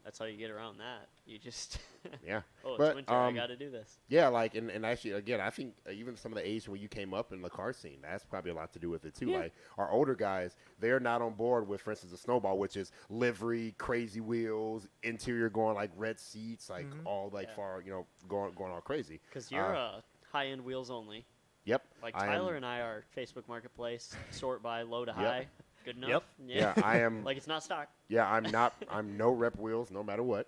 that's how you get around that. You just Yeah. oh, it's But, winter. I got to do this. Yeah, like, and actually, again, I think even some of the age when you came up in the car scene, that's probably a lot to do with it, too. Yeah. Like, our older guys, they're not on board with, for instance, a snowball, which is livery, crazy wheels, interior going, like, red seats, like, all, like, Yeah. far, going all crazy. Because you're high-end wheels only. Yep. Like I Tyler am, and I are Facebook Marketplace, sort by low to Yep. high. Good enough. Yep. yeah, I am, Like it's not stock. yeah, I'm no rep wheels, no matter what.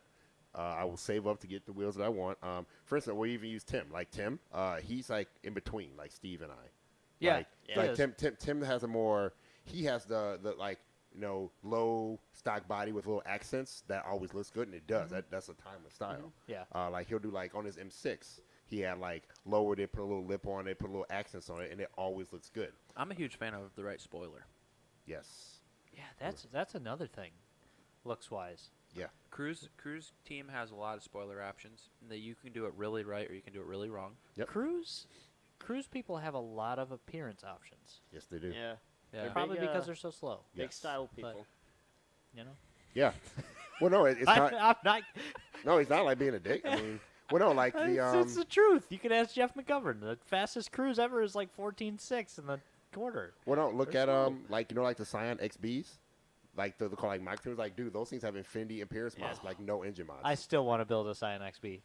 I will save up to get the wheels that I want. For instance, we even use Tim. Like, Tim, he's, like, in between, like Steve and I. Yeah. Like, Yeah. like Tim has a more, he has the like, low stock body with little accents that always looks good, and it does. That's a timeless style. Yeah. Like he'll do like on his M6, he had like lowered it, put a little lip on it, put a little accents on it, and it always looks good. I'm a huge fan of the right spoiler. Yes. Yeah, that's another thing, looks-wise. Yeah. Cruze team has a lot of spoiler options that you can do it really right or you can do it really wrong. Yep. Cruise people have a lot of appearance options. Yes, they do. Yeah. Yeah. They're Probably big, because they're so slow. Big Yes. style But- people. You know. Yeah. Well, no, it's I'm not. not. No, it's not like being a dick. I mean, well, no, like the It's the truth. You can ask Jeff McGovern. The fastest cruise ever is like 14.6 in the quarter. well, no, look They're at slow. like like the Scion XBs, like the call like micro tunes. Like, dude, those things have infinity appearance mods, like no engine mods. I still want to build a Scion XB.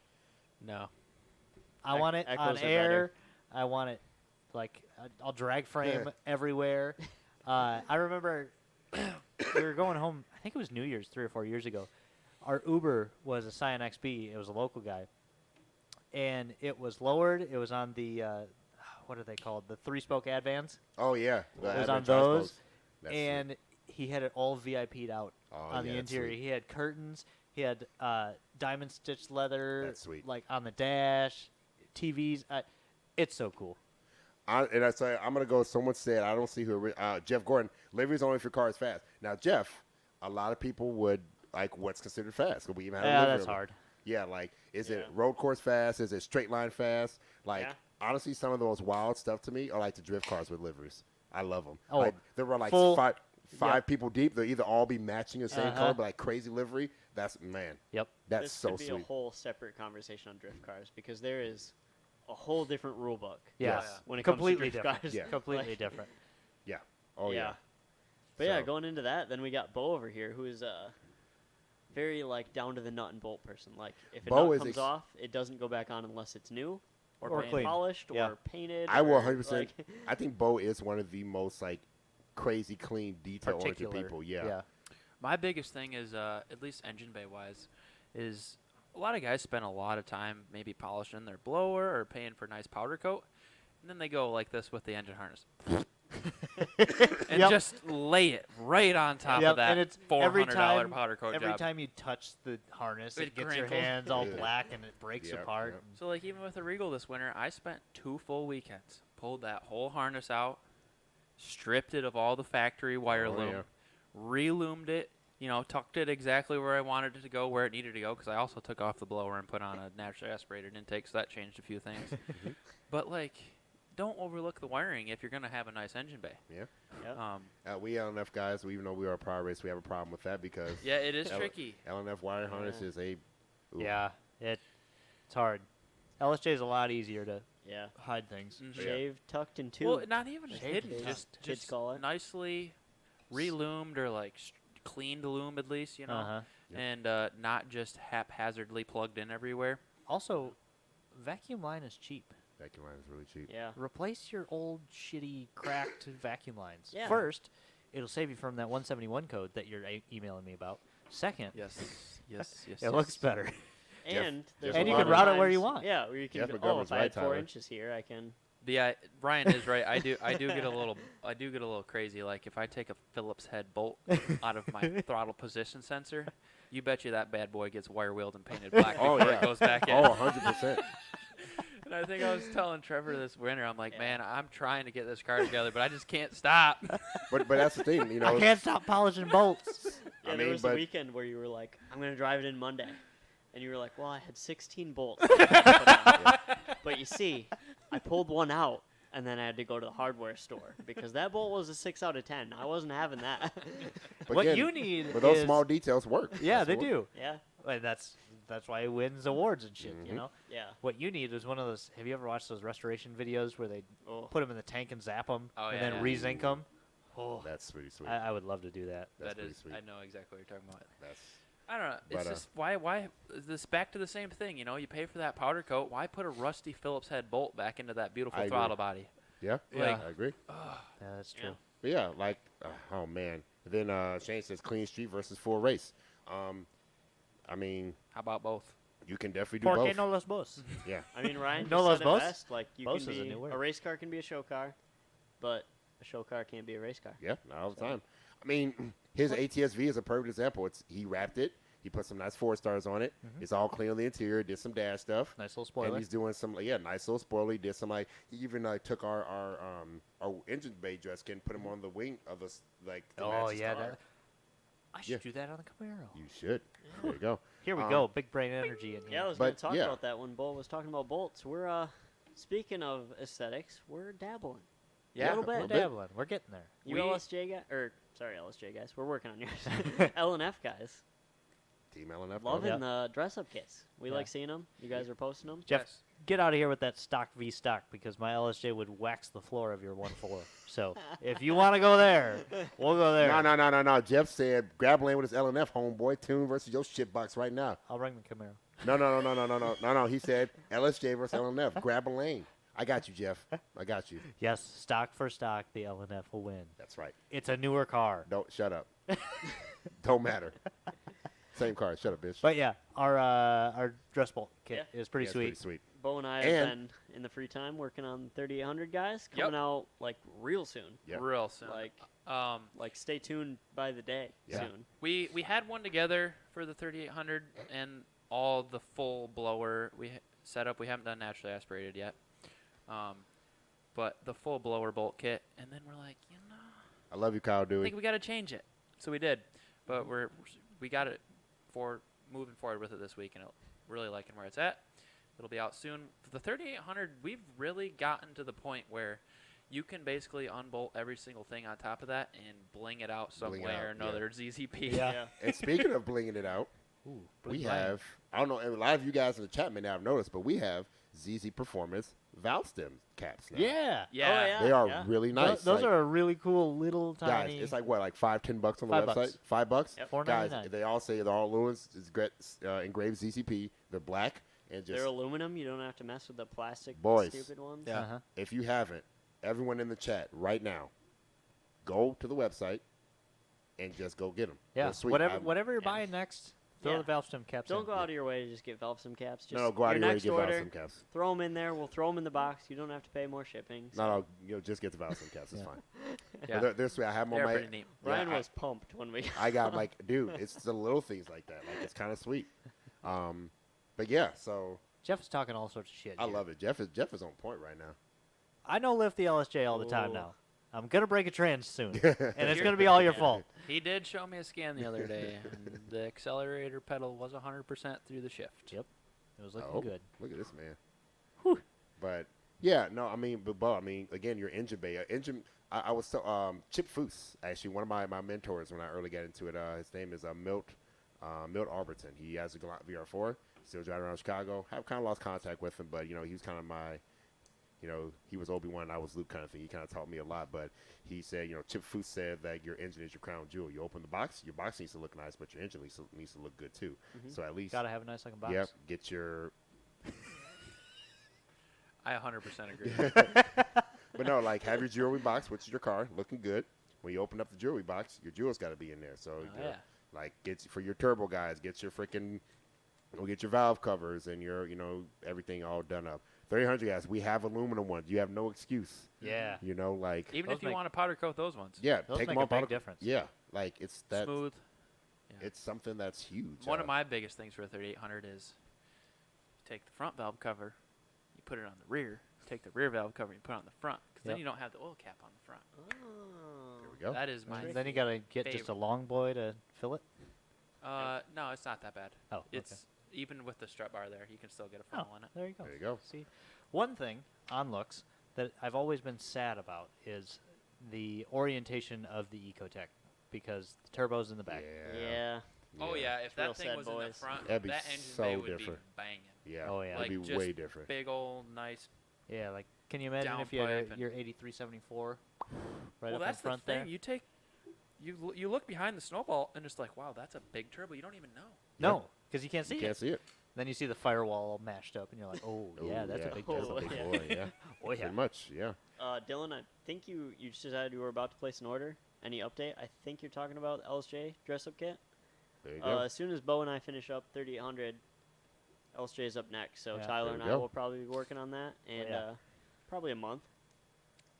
No. I want it on Echoes are air. better. I want it like I'll drag frame everywhere. I remember we were going home. I think it was New Year's 3 or 4 years ago. Our Uber was a Scion XB. It was a local guy, and it was lowered. It was on the what are they called? The 3-spoke Advans. Oh yeah, It was on Advent those, Transpos. That's and sweet. he had it all VIP'd out Oh, on yeah, the that's interior. sweet. He had curtains. He had diamond stitched leather, That's sweet. like on the dash, TVs. It's so cool. And I say I'm gonna go. Someone said I don't see who. Jeff Gordon. Livery's only if your car is fast. Now, Jeff, a lot of people would like what's considered fast. 'Cause we even had a Yeah, livery that's over. hard. Yeah, like is Yeah. it road course fast? Is it straight line fast? Like Yeah. honestly, some of the most wild stuff to me are like the drift cars with liveries. I love them. Oh, like there were like full- five Yep. people deep. They'll either all be matching the same Uh-huh. color, but like crazy livery. That's man. Yep. That's This so could be a sweet. whole separate conversation on drift cars because there is a whole different rule book Yeah. Yes. when it Completely comes to drift different. cars. Yeah. Completely Like- different. Yeah. Oh yeah. But yeah, So- going into that, then we got Bo over here, who is a very like down to the nut and bolt person. Like if a Bo nut is comes ex- off, it doesn't go back on unless it's new Or paint- clean. polished Yeah. or painted. I will or, 100%. like- I think Bo is one of the most like crazy, clean, detail-oriented Particular. people. Yeah. My biggest thing is, at least engine bay wise, is a lot of guys spend a lot of time maybe polishing their blower or paying for a nice powder coat, and then they go like this with the engine harness. And Yep. just lay it right on top Yep, of that and it's every $400 time- powder coat Every job. time you touch the harness, it It gets your crinkles. hands all Yeah. black and it breaks Yep, apart. yep. So like even with the Regal this winter, I spent 2 full weekends, pulled that whole harness out, stripped it of all the factory wire Oh, loom, yeah. re-loomed it, tucked it exactly where I wanted it to go, where it needed to go, because I also took off the blower and put on a naturally aspirated intake, so that changed a few things. But like, don't overlook the wiring if you're gonna have a nice engine bay. Yeah. Yep. We LNF guys, even though we are a power race, we have a problem with that because Yeah, it is L- tricky. LNF wire harness Yeah. is a ooh. Yeah, it's hard. LSJ is a lot easier to Yeah. hide things. Mhm. Shaved, tucked, and tubed. Well, not even Shaved hidden, kids. just Kids call it. nicely re-loomed or like cleaned loom at least, Uh-huh. Yep. and not just haphazardly plugged in everywhere. Also, vacuum line is cheap. Vacuum line is really cheap. Yeah. Replace your old shitty cracked vacuum lines. Yeah. First, it'll save you from that 171 code that you're emailing me about. Second, Yes, yes, yes. it looks better. And there's And a you lot can of route it where you times- want. Yeah, where you can. Jeff Go, McGovern's if I right, had 4 Tyler. inches here, I can. Ryan is right. I do get a little crazy. Like if I take a Phillips head bolt out of my throttle position sensor, you bet you that bad boy gets wire wheeled and painted black Oh, before yeah. it goes back in. Oh, 100%. And I think I was telling Trevor this winter, I'm like, Yeah. man, I'm trying to get this car together, but I just can't stop. But that's the thing, you know. I can't stop polishing bolts. Yeah, I there mean, was the but- weekend where you were like, I'm gonna drive it in Monday, and you were like, well, I had 16 bolts. But you see, I pulled one out, and then I had to go to the hardware store because that bolt was a 6 out of 10. I wasn't having that. But What again, you need but those is small details work. yeah, That's they what- do. yeah, And that's why it wins awards and shit. You Mhm. know. yeah. What you need is one of those. Have you ever watched those restoration videos where they Oh, put them in the tank and zap them Oh, and yeah, then yeah. re-zinc them? Oh, That's pretty sweet. I would love to do that. That's That pretty is, sweet. I know exactly what you're talking about. That's I don't know. It's But, just why is this back to the same thing? You know, you pay for that powder coat. Why put a rusty Phillips head bolt back into that beautiful I agree. throttle body? yeah. Yeah. I agree. Yeah, that's true. Yeah. But yeah, like oh man. Then Shane says clean street versus full race. I mean, How about both? you can definitely do Por both. qué no los dos? Yeah. I mean, Ryan No just los said it Bos? best. Like you Bos can is a be new word. a race car can be a show car, but a show car can't be a race car. Yeah, not all the time. I mean, his ATS-V is a perfect example. He wrapped it. He put some nice 4-stars on it. It's all clean on the interior. Did some dash stuff. Nice little And spoiler. he's doing some, nice little spoiler. He did some he even took our engine bay dress skin, put him on the wing of the the Oh matches yeah, car. that, I should Yeah. do that on the Camaro. You should. There you go. Here we Um, go, big brain energy in here. Yeah, I was going But, to talk yeah. about that when Bull was talking about bolts. We're speaking of aesthetics, we're dabbling. Yeah, little we're bit. dabbling. We're getting there. You We- LSJ guys, LSJ guys. We're working on yours. L&F guys, Team LNF. loving Yeah. the dress-up kits. We Yeah. like seeing them. You guys are posting them. Jeff, Yes. get out of here with that stock v stock because my LSJ would wax the floor of your 1.4. So if you want to go there, we'll go there. No. Jeff said, grab lane with his LNF, homeboy. Tune versus your shit box right now. I'll bring the Camaro. No. He said, LSJ versus LNF. Grab a lane. I got you, Jeff. I got you. Yes, stock for stock, the LNF will win. That's right. It's a newer car. Don't shut up. Don't matter. Same car. Shut up, bitch. But yeah, our dress bolt kit is pretty Yeah, it's sweet. Pretty sweet. Bo and I have And- been in the free time working on 3800 guys Yep. coming out like real soon. Yeah. Real soon. Like stay tuned by the day Yeah. soon. We had one together for the 3800 and all the full blower set up. We haven't done naturally aspirated yet, but the full blower bolt kit. And then we're like, I love you, Kyle I Dewey. think we got to change it. So we did, but we got it moving forward with it this week, and really liking where it's at. It'll be out soon. For the 3800, we've really gotten to the point where you can basically unbolt every single thing on top of that and bling it out some Bling it way out, or another. ZZP. Yeah. And speaking of blinging it out, Ooh, we big line. have, I don't know, and a lot of you guys in the chat may not have noticed, but we have ZZPerformance valve stem caps now. Yeah. Yeah. Oh, yeah. They are really nice. Those Like, are a really cool little guys, tiny. it's like what, like $5-10 on the $5 website? $5? Yep. Guys, $4.99. they all say they're all Lewis is engraved ZZP. They're black and just They're aluminum. You don't have to mess with the plastic Boys. stupid ones. Yeah. Uh-huh. if you haven't, everyone in the chat right now, go to the website and just go get them. Yeah. They're sweet. Whatever you're Yeah. buying next, throw Yeah. the valve stem caps Don't in. go out of your way to just get valve stem caps. Just No, go out of your your way to next get valve order, stem caps. throw them in there. We'll throw them in the box. You don't have to pay more shipping. so- No, just get the valve stem caps. It's Yeah. fine. Yeah. They're sweet. I have them They're on my. pretty neat. yeah, Ryan I- was pumped when we. I got like, dude, it's the little things like that. Like it's kind of sweet. But yeah, so Jeff is talking all sorts of shit. I here. love it. Jeff is on point right now. I know lift the LSJ all the time Ooh. now. I'm gonna break a trans soon, and it's gonna be all your Yeah. fault. He did show me a scan the other day, and the accelerator pedal was 100% through the shift. Yep. It was looking Oh, good. look at this man. Whew. But yeah, no, I mean, but I mean, again, your engine bay, I was so Chip Foose, actually one of my mentors when I early got into it. His name is Milt Arberton. He has a Galant VR4. Still driving around Chicago. Have kind of lost contact with him, but he was kind of my, he was Obi-Wan and I was Luke kind of thing. He kind of taught me a lot, but he said, Chip Foose said that your engine is your crown jewel. You open the box, your box needs to look nice, but your engine needs to look good too. So at least, Gotta have a nice looking box. yep, get your. I 100% agree. But no, like have your jewelry box, which is your car, looking good. When you open up the jewelry box, your jewels got to be in there. So yeah. like for your turbo guys, get your freaking We'll get your valve covers and your, everything all done up. 300 guys, we have aluminum ones. You have no excuse. Yeah. Like Even Those if you make- want to powder coat those ones. yeah, Those take make them a off big powder- difference. Yeah, like it's that. Smooth. Yeah. It's something that's huge. One of my biggest things for a 3800 is you take the front valve cover, you put it on the rear. Take the rear valve cover, and you put it on the front, because then Yep. you don't have the oil cap on the front. Oh. There we go. That is my. And then you got to get just a favorite. long boy to fill it. No, it's not that bad. Oh, It's even with the strut bar there, you can still get a okay. funnel in it. There you go. There you go. See, one thing on looks that I've always been sad about is the orientation of the Ecotec, because the turbo's in the back. Yeah. Oh yeah, if Real that thing sad was in the boys. front, That'd be that engine so bay would different. be banging. Yeah. Oh, yeah. It'd be Like, just way different. Big old nice. Yeah, like can you imagine if you Downpipe had and- your 8374 right Well, up that's in front the thing. there? You take, you look behind the snowball and it's like, wow, that's a big turbo. You don't even know. No, because you can't see You it. can't see it. Then you see the firewall all mashed up, and you're like, oh, yeah, Ooh, that's a big That's turbo. a big Yeah. boy. Yeah. Oh, yeah. Pretty much. Yeah. Dylan, I think you just said you were about to place an order. Any update? I think you're talking about LSJ dress-up kit. There you go. As soon as Bo and I finish up 3800, LSJ's up next. So Yeah. Tyler There and we I go. will probably be working on that, and yeah. probably a month.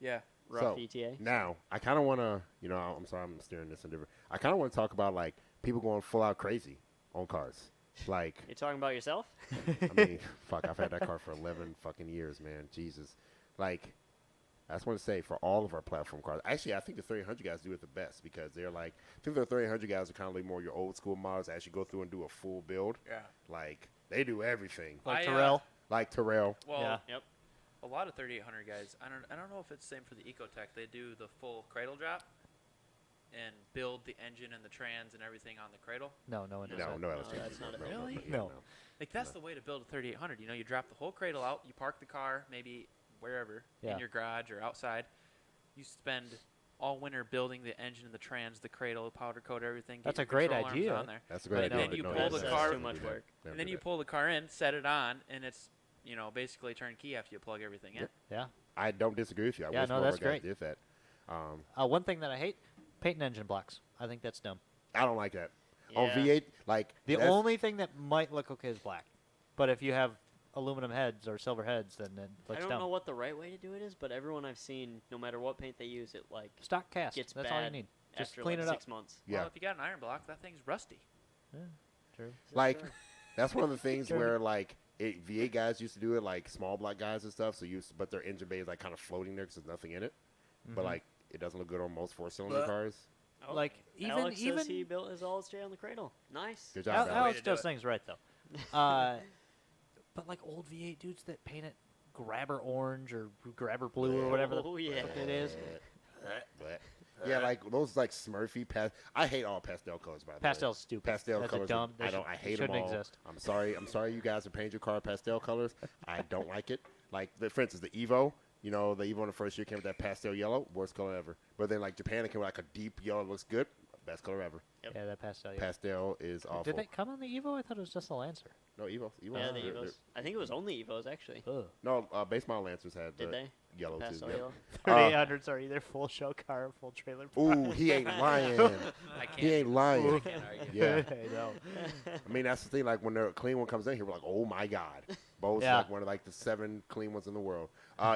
Yeah. Rough So, ETA. Now, I kind of want to, I'm sorry, I'm steering this in different. I kind of want to talk about like people going full out crazy on cars. Like, You're talking about yourself? I mean, fuck, I've had that car for 11 fucking years, man. Jesus. Like, I just want to say for all of our platform cars, actually, I think the 300 guys do it the best because they're like, I think the 300 guys are kind of like more your old school models, actually go through and do a full build. Yeah. Like, they do everything. Like I, Terrell. Like Terrell. Well, Yeah. Yep. a lot of 3800 guys. I don't know if it's the same for the Ecotec. They do the full cradle drop and build the engine and the trans and everything on the cradle. No, no one does No, that. no, LSD. that's not it. Really? Yeah, No. Like that's the way to build a 3800. You know, you drop the whole cradle out, you park the car maybe wherever Yeah. in your garage or outside. You spend all winter building the engine and the trans, the cradle, powder coat, everything. get That's your a great control arms idea. on there. That's a great And idea. then but you no, pull the that's car- too too much do that. work. Never And then do you that. pull the car in, set it on, and it's basically turnkey after you plug everything in. Yep. Yeah. I don't disagree with you. I Yeah, wish no, more that's of our guys great. did that. One thing that I hate, painting engine blocks. I think that's dumb. I don't like that. On Yeah. V8, like The that's- only thing that might look okay is black. But if you have aluminum heads or silver heads, then it I looks don't dumb. know what the right way to do it is, but everyone I've seen, no matter what paint they use, it like Stock cast. gets That's bad all you need. Just after clean like it up. 6 months. Yeah. Well, if you got an iron block, that thing's rusty. True. Like Sure. that's one of the things Sure. where like V8 guys used to do it, like small block guys and stuff. So but their engine bay is like kind of floating there because there's nothing in it. But Mhm. like it doesn't look good on most 4-cylinder But- cars. Oh, Like even Alex even says he built his LSJ on the cradle. Nice. Good job, Al- Alex. Alex to do does it. things right though. But like old V8 dudes that paint it grabber orange or grabber blue or whatever Oh, the yeah. fuck it is. But, yeah, like those like Smurfy I hate all pastel colors by the way. Pastel's stupid. Pastel That's colors. A dumb. I don't. I hate them shouldn't all. exist. I'm sorry. You guys are painting your car pastel colors. I don't like it. Like for instance, the Evo. You know, the Evo in the first year came with that pastel yellow, worst color ever. But then like Japan, it came with like a deep yellow, looks good, best color ever. Yep. Yeah, that pastel. Yeah. Pastel is awful. Did they come on the Evo? I thought it was just the Lancer. No, Evo. Yeah, the Evos. I think it was only Evos actually. Ugh. No, base model Lancers had Did the they? yellow too. Pastel Yep. yellow. 3800s are either full show car or full trailer park. Ooh, he ain't lying. I can't. He ain't lying. I can't argue. Yeah. I know. I mean, that's the thing. Like when the clean one comes in here, we're like, oh my god, Bo's Yeah. like one of like the 7 clean ones in the world.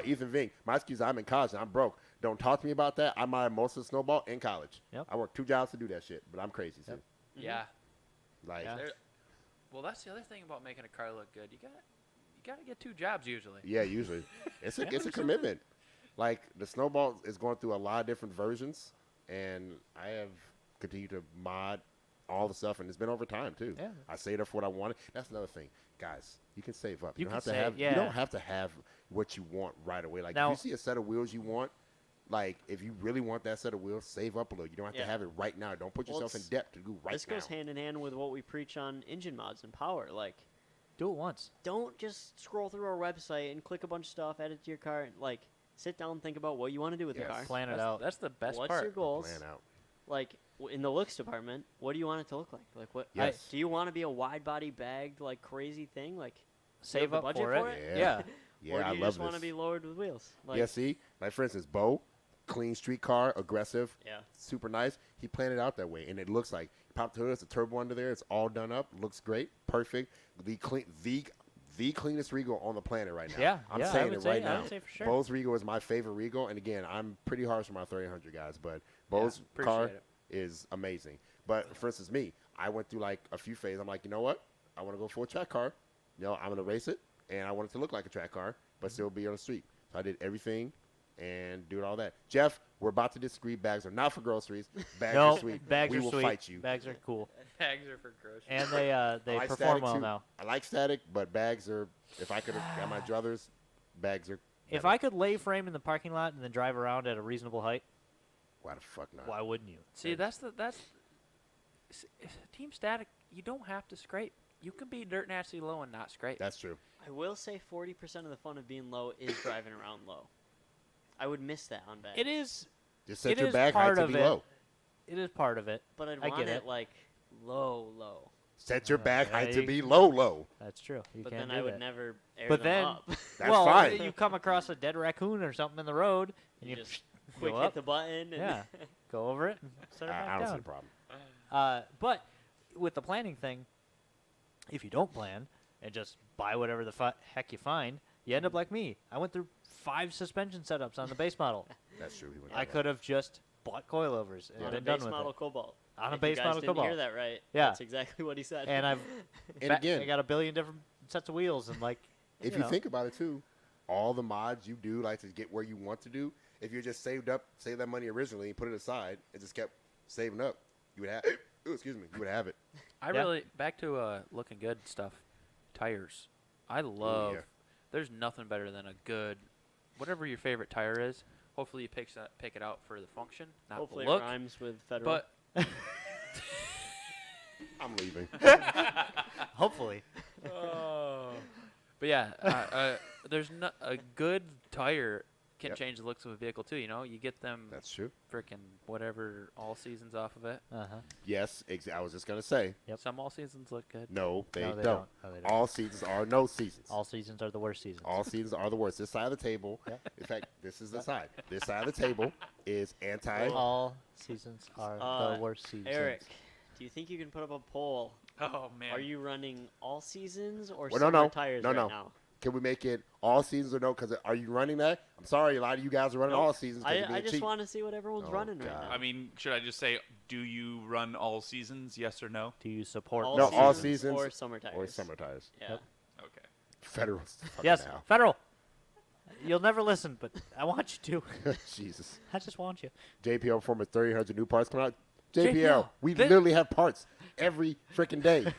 Ethan Vink, my excuse, I'm in college and I'm broke. Don't talk to me about that. I mined most of the snowball in college. Yep. I worked 2 jobs to do that shit, but I'm crazy too. Yep. Yeah. Like, Yeah. There- Well, that's the other thing about making a car look good. You got to get 2 jobs usually. yeah, usually it's a Yeah, it's a there's commitment. Like the snowball is going through a lot of different versions, and I have continued to mod all the stuff, and it's been over time too. Yeah. I saved up for what I wanted. That's another thing, guys. You can save up. You don't can have to save- have. yeah. You don't have to have what you want right away. Like Now- if you see a set of wheels you want, like if you really want that set of wheels, save up a little. You don't have Yeah. to have it right now. Don't put Well, yourself in it's- debt to do right This now. goes hand in hand with what we preach on engine mods and power. Like, Do it once. don't just scroll through our website and click a bunch of stuff, add it to your car, and like sit down and think about what you want to do with your Yes. car. Plan it That's, out. that's the best What's part. your goals? Plan out. Like in the looks department, what do you want it to look like? Like what? Yes. Do you want to be a wide body bagged like crazy thing? Like Save the up budget for for it. it? Yeah. Yeah. Yeah, or do I you love just want to this. be lowered with wheels? Like, Yeah, see, like for instance, Bo, clean street car, aggressive, Yeah. super nice. He planned it out that way, and it looks like he pop the hood. It's a turbo under there. It's all done up. Looks great. Perfect. The cleanest Regal on the planet right now. Yeah, I'm yeah, I saying would it say- right I now. would say for sure. Bo's Regal is my favorite Regal, and again, I'm pretty harsh on my 3800 guys, but Bo's appreciate car it. is amazing. But for instance, me, I went through like a few phases. I'm like, you know what? I want to go for a track car. You know, I'm gonna race it, and I want it to look like a track car, but still be on the street. So I did everything and do all that. Jeff, we're about to disagree. Bags are not for groceries. Bags No, are sweet. bags we are will sweet. fight you. Bags are cool, Tags are for groceries. and they I like perform static well too. now. I like static, but bags are. If I could have my druthers, bags are. If better. I could lay frame in the parking lot and then drive around at a reasonable height, Why the fuck not? why wouldn't you? See, that's Team Static. You don't have to scrape. You can be dirt nasty low and not scrape. That's true. I will say 40% of the fun of being low is driving around low. I would miss that on bag. It is. Just set It your is bag height part to of be it. low. It is part of it. But I'd I want get it it. like low. Set your bag height to you- be low. That's true. You But can't then do I would that. never air But them then- up. That's well, fine. you come across a dead raccoon or something in the road, and You you just go quick up, hit the button. And yeah, go over it, and set it I back don't see down. the problem. But with the planning thing, if you don't plan and just buy whatever the heck you find, you end up like me. I went through 5 suspension setups on the base model. That's true. He went I that could have just bought coilovers and on a been done base with model it. Cobalt. On a If base you guys model didn't Cobalt. hear that right. Yeah. That's exactly what he said. And I've And again, I got a billion different sets of wheels and like if you think about it too, all the mods you do like to get where you want to do, if you just saved that money originally and put it aside and just kept saving up, you would have you would have it. I Yeah. really back to looking good stuff. Tires. I love. yeah. There's nothing better than a good, whatever your favorite tire is. Hopefully you pick it out for the function, not Hopefully the look. it rhymes with federal. But I'm leaving. hopefully. But yeah, there's a good tire can Yep. change the looks of a vehicle too. You know, you get them That's true. freaking whatever all seasons off of it. Yes, I was just gonna say. Yep. Some all seasons look good. No, they, No, they don't. don't. No, they don't. All seasons are no seasons. All seasons are the worst seasons. All seasons are the worst. This side of the table. Yep. In fact, this is the side. This side of the table is anti. All seasons are the worst seasons. Eric, do you think you can put up a poll? Oh man. Are you running all seasons or Well, summer no. tires No, right no. now? Can we make it all seasons or no? Because are you running that? I'm sorry, a lot of you guys are running Nope. all seasons. 'cause you're I being just cheap. want to see what everyone's Oh, running right God. now. I mean, should I just say, do you run all seasons? Yes or no? Do you support? all No, seasons all seasons or summer tires. or summer tires. Yeah. Yep. Okay. Federal. Yes, Now. federal. You'll never listen, but I want you to. Jesus. I just want you. JPL Performance 300 new parts coming out. JPL, JPL, we this- literally have parts every freaking day.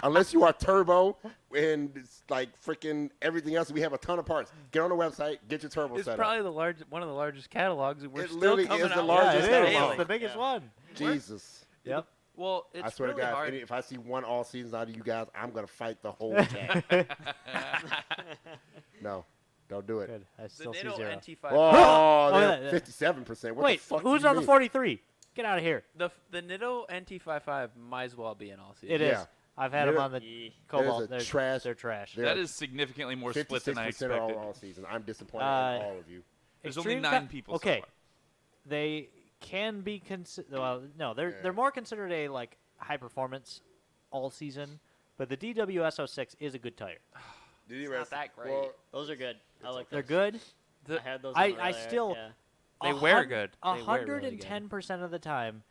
Unless you are turbo and it's like freaking everything else, we have a ton of parts. Get on the website, get your turbo It's set probably up. one of the largest catalogs, and we're It still literally coming is the out largest with yeah, it it is. catalog. It's the biggest Yeah. one. Jesus. Yep. Well, it's I swear really to God, hard. if I see one all seasons out of you guys, I'm going to fight the whole chat. No, don't do it. Good. I the still see Nitto 0. NT5. Oh, Oh, they're yeah. 57%. What Wait, the fuck who's do you on the mean? 43? Get out of here. The Nitto NT55 might as well be an all season. It is. Yeah. I've had them Nitto- on the Yeah. Cobalt. There's a They're trash- They're trash. they're- That is significantly more split than I 56% are expected. all season. I'm disappointed Uh, in all of you. There's only Extreme 9 people so Okay, far. they can be considered. Well, no, they're Yeah. they're more considered a like high performance all season. But the DWS06 is a good tire. Did you not rest- that great. Well, Those are good. I like They're those. good. The- I had those. I- on the I radar, still- Yeah. They wear good. They wear really good. 110% of the time,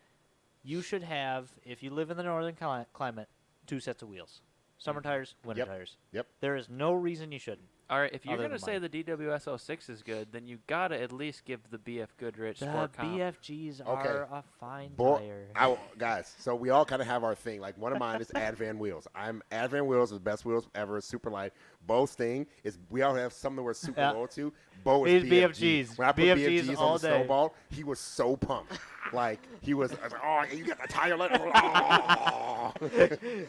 you should have, if you live in the northern climate, 2 sets of wheels. Summer tires, winter Yep. tires. Yep. There is no reason you shouldn't. All right, if you're Other gonna than say mine. the DWS06 is good, then you gotta at least give the BF Goodrich The Sport Comp. BFGs Okay. are a fine Boy, tire. guys, so we all kind of have our thing. Like one of mine is Advan wheels. Advan wheels are the best wheels ever. Super light. Bo's thing is we all have something we're super Yeah. loyal to. Bo is He's BFG. BFGs. When I put BFGs BFGs all on the day. snowball, he was so pumped. Like he was like, oh, you got the tire. Oh.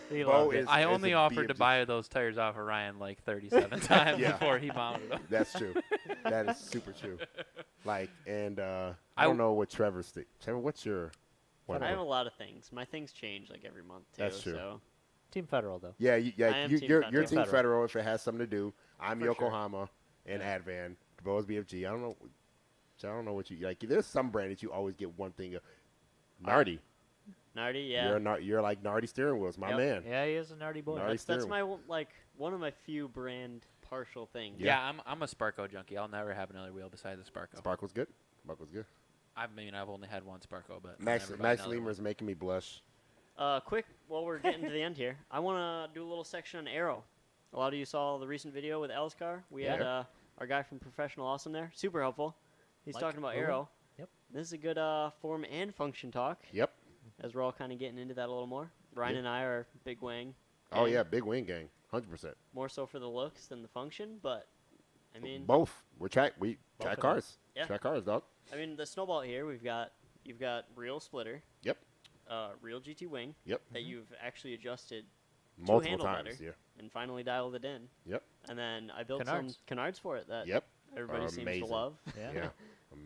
He Bo loved it. is- I is only a offered to BFG. buy those tires off of Ryan like 37 times Yeah. before he mounted them. That's true. That is super true. Like, and I I don't w- know what Trevor's thing. Trevor, what's your? What I have a lot of things. My things change like every month too. That's true. So Team Federal, though. Yeah, I am Team you're Federal. Team Federal. Federal if it has something to do. I'm For sure. Yokohama and Advan. Bo's BFG. I don't know what you like. There's some brand that you always get one thing. Nardi. Nardi, yeah. You're like Nardi steering wheels, my Yep. man. Yeah, he is a nerdy boy. Nardi That's steering my one of my few brand partial things. Yeah, I'm a Sparko junkie. I'll never have another wheel besides the Sparko. Sparkle's good. Sparkle's good. I've only had one Sparko, but I'll Max never buy another Lemur one. is making me blush. Quick, while we're getting to the end here, I want to do a little section on Aero. A lot of you saw the recent video with Al's car. We had our guy from Professional Awesome there. Super helpful. He's Mike talking about Lewin. Aero. Yep. This is a good form and function talk, Yep. as we're all kind of getting into that a little more. Ryan Yep. and I are big wing. Oh gang, yeah, big wing gang, 100%. More so for the looks than the function, but I mean, Both. We track Both of cars. Yeah. Track cars, dog. the Snowball here, you've got real splitter. Yep. Real GT wing. Yep. That you've actually adjusted Multiple handle times. better. Yeah. and finally dialed it in. Yep. And then I built Canards. some canards for it that Yep. everybody seems to Amazing. love. Yeah. Yeah.